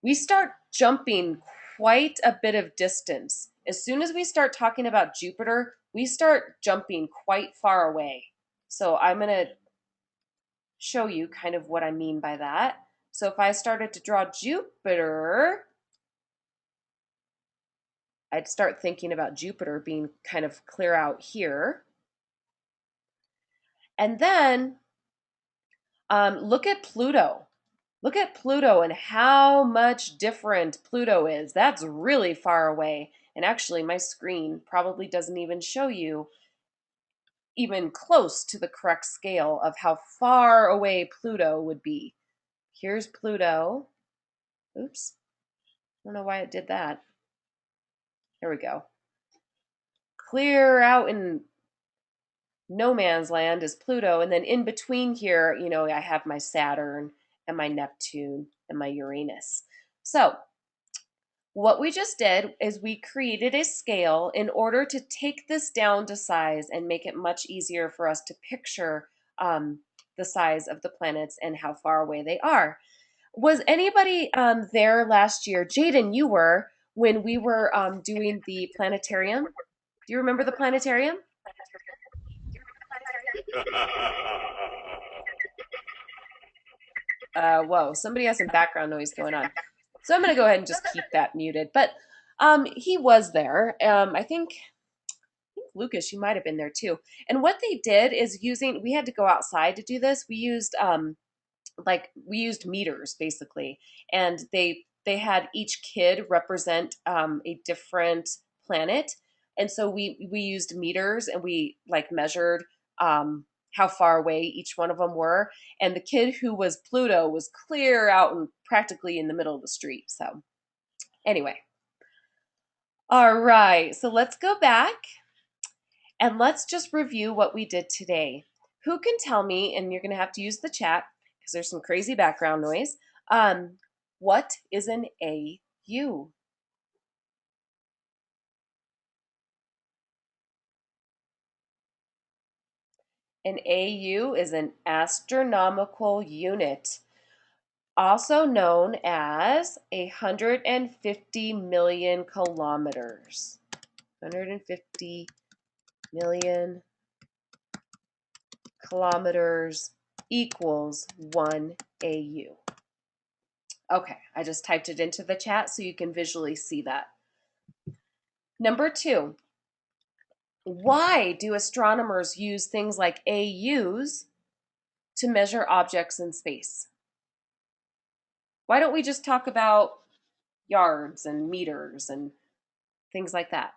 we start jumping quite a bit of distance. As soon as we start talking about Jupiter, we start jumping quite far away. So I'm going to show you kind of what I mean by that. So if I started to draw Jupiter, I'd start thinking about Jupiter being kind of clear out here. And then look at Pluto. Look at Pluto and how much different Pluto is. That's really far away. And actually, my screen probably doesn't even show you even close to the correct scale of how far away Pluto would be. Here's Pluto. Oops. I don't know why it did that. There we go. Clear out in no man's land is Pluto. And then in between here, you know, I have my Saturn and my Neptune and my Uranus. So what we just did is we created a scale in order to take this down to size and make it much easier for us to picture the size of the planets and how far away they are. Was anybody there last year? Jaden, you were, when we were doing the planetarium. Do you remember the planetarium? Whoa, somebody has some background noise going on. So I'm going to go ahead and just keep that muted. But he was there. I think Lucas, you might have been there too. And what they did is we had to go outside to do this. We used meters basically, and they had each kid represent a different planet, and so we used meters and we like measured how far away each one of them were, and the kid who was Pluto was clear out and practically in the middle of the street. So anyway, all right, so let's go back and let's just review what we did today. Who can tell me, and you're going to have to use the chat because there's some crazy background noise, what is an AU? An AU is an astronomical unit, also known as 150 million kilometers. 150 million kilometers equals 1 AU. Okay, I just typed it into the chat so you can visually see that. Number 2, why do astronomers use things like AUs to measure objects in space? Why don't we just talk about yards and meters and things like that?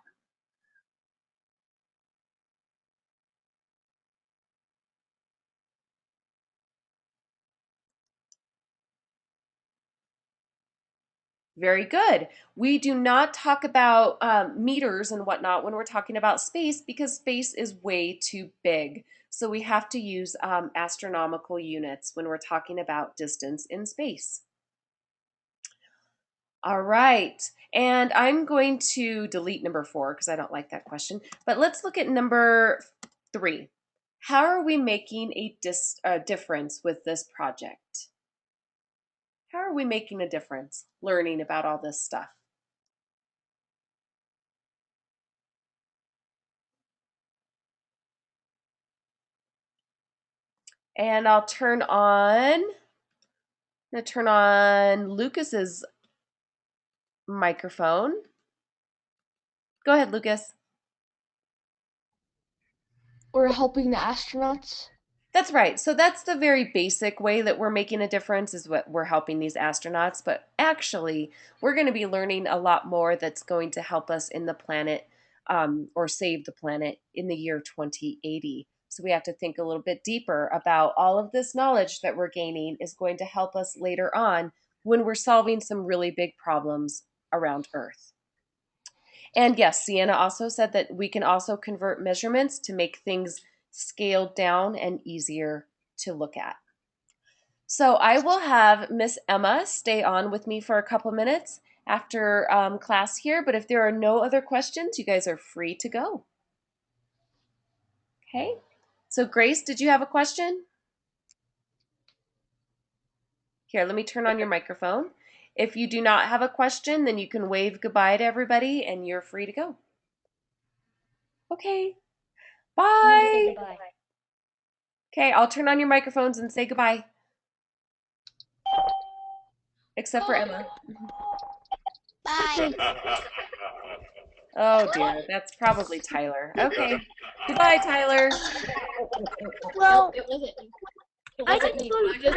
Very good. We do not talk about meters and whatnot when we're talking about space because space is way too big. So we have to use astronomical units when we're talking about distance in space. All right. And I'm going to delete number 4 because I don't like that question. But let's look at number 3. How are we making a difference with this project? How are we making a difference learning about all this stuff? And I'm going to turn on Lucas's microphone. Go ahead, Lucas. We're helping the astronauts. That's right. So that's the very basic way that we're making a difference, is what we're helping these astronauts. But actually, we're going to be learning a lot more that's going to help us in the planet or save the planet in the year 2080. So we have to think a little bit deeper about all of this knowledge that we're gaining is going to help us later on when we're solving some really big problems around Earth. And yes, Sienna also said that we can also convert measurements to make things scaled down and easier to look at. So I will have Miss Emma stay on with me for a couple minutes after class here, but if there are no other questions, you guys are free to go. Okay, so Grace, did you have a question? Here, let me turn on your microphone. If you do not have a question, then you can wave goodbye to everybody and you're free to go. Okay, bye. Okay, I'll turn on your microphones and say goodbye. Except for Emma. Bye. Oh dear, that's probably Tyler. Okay, goodbye, Tyler. Well, It wasn't. I just was just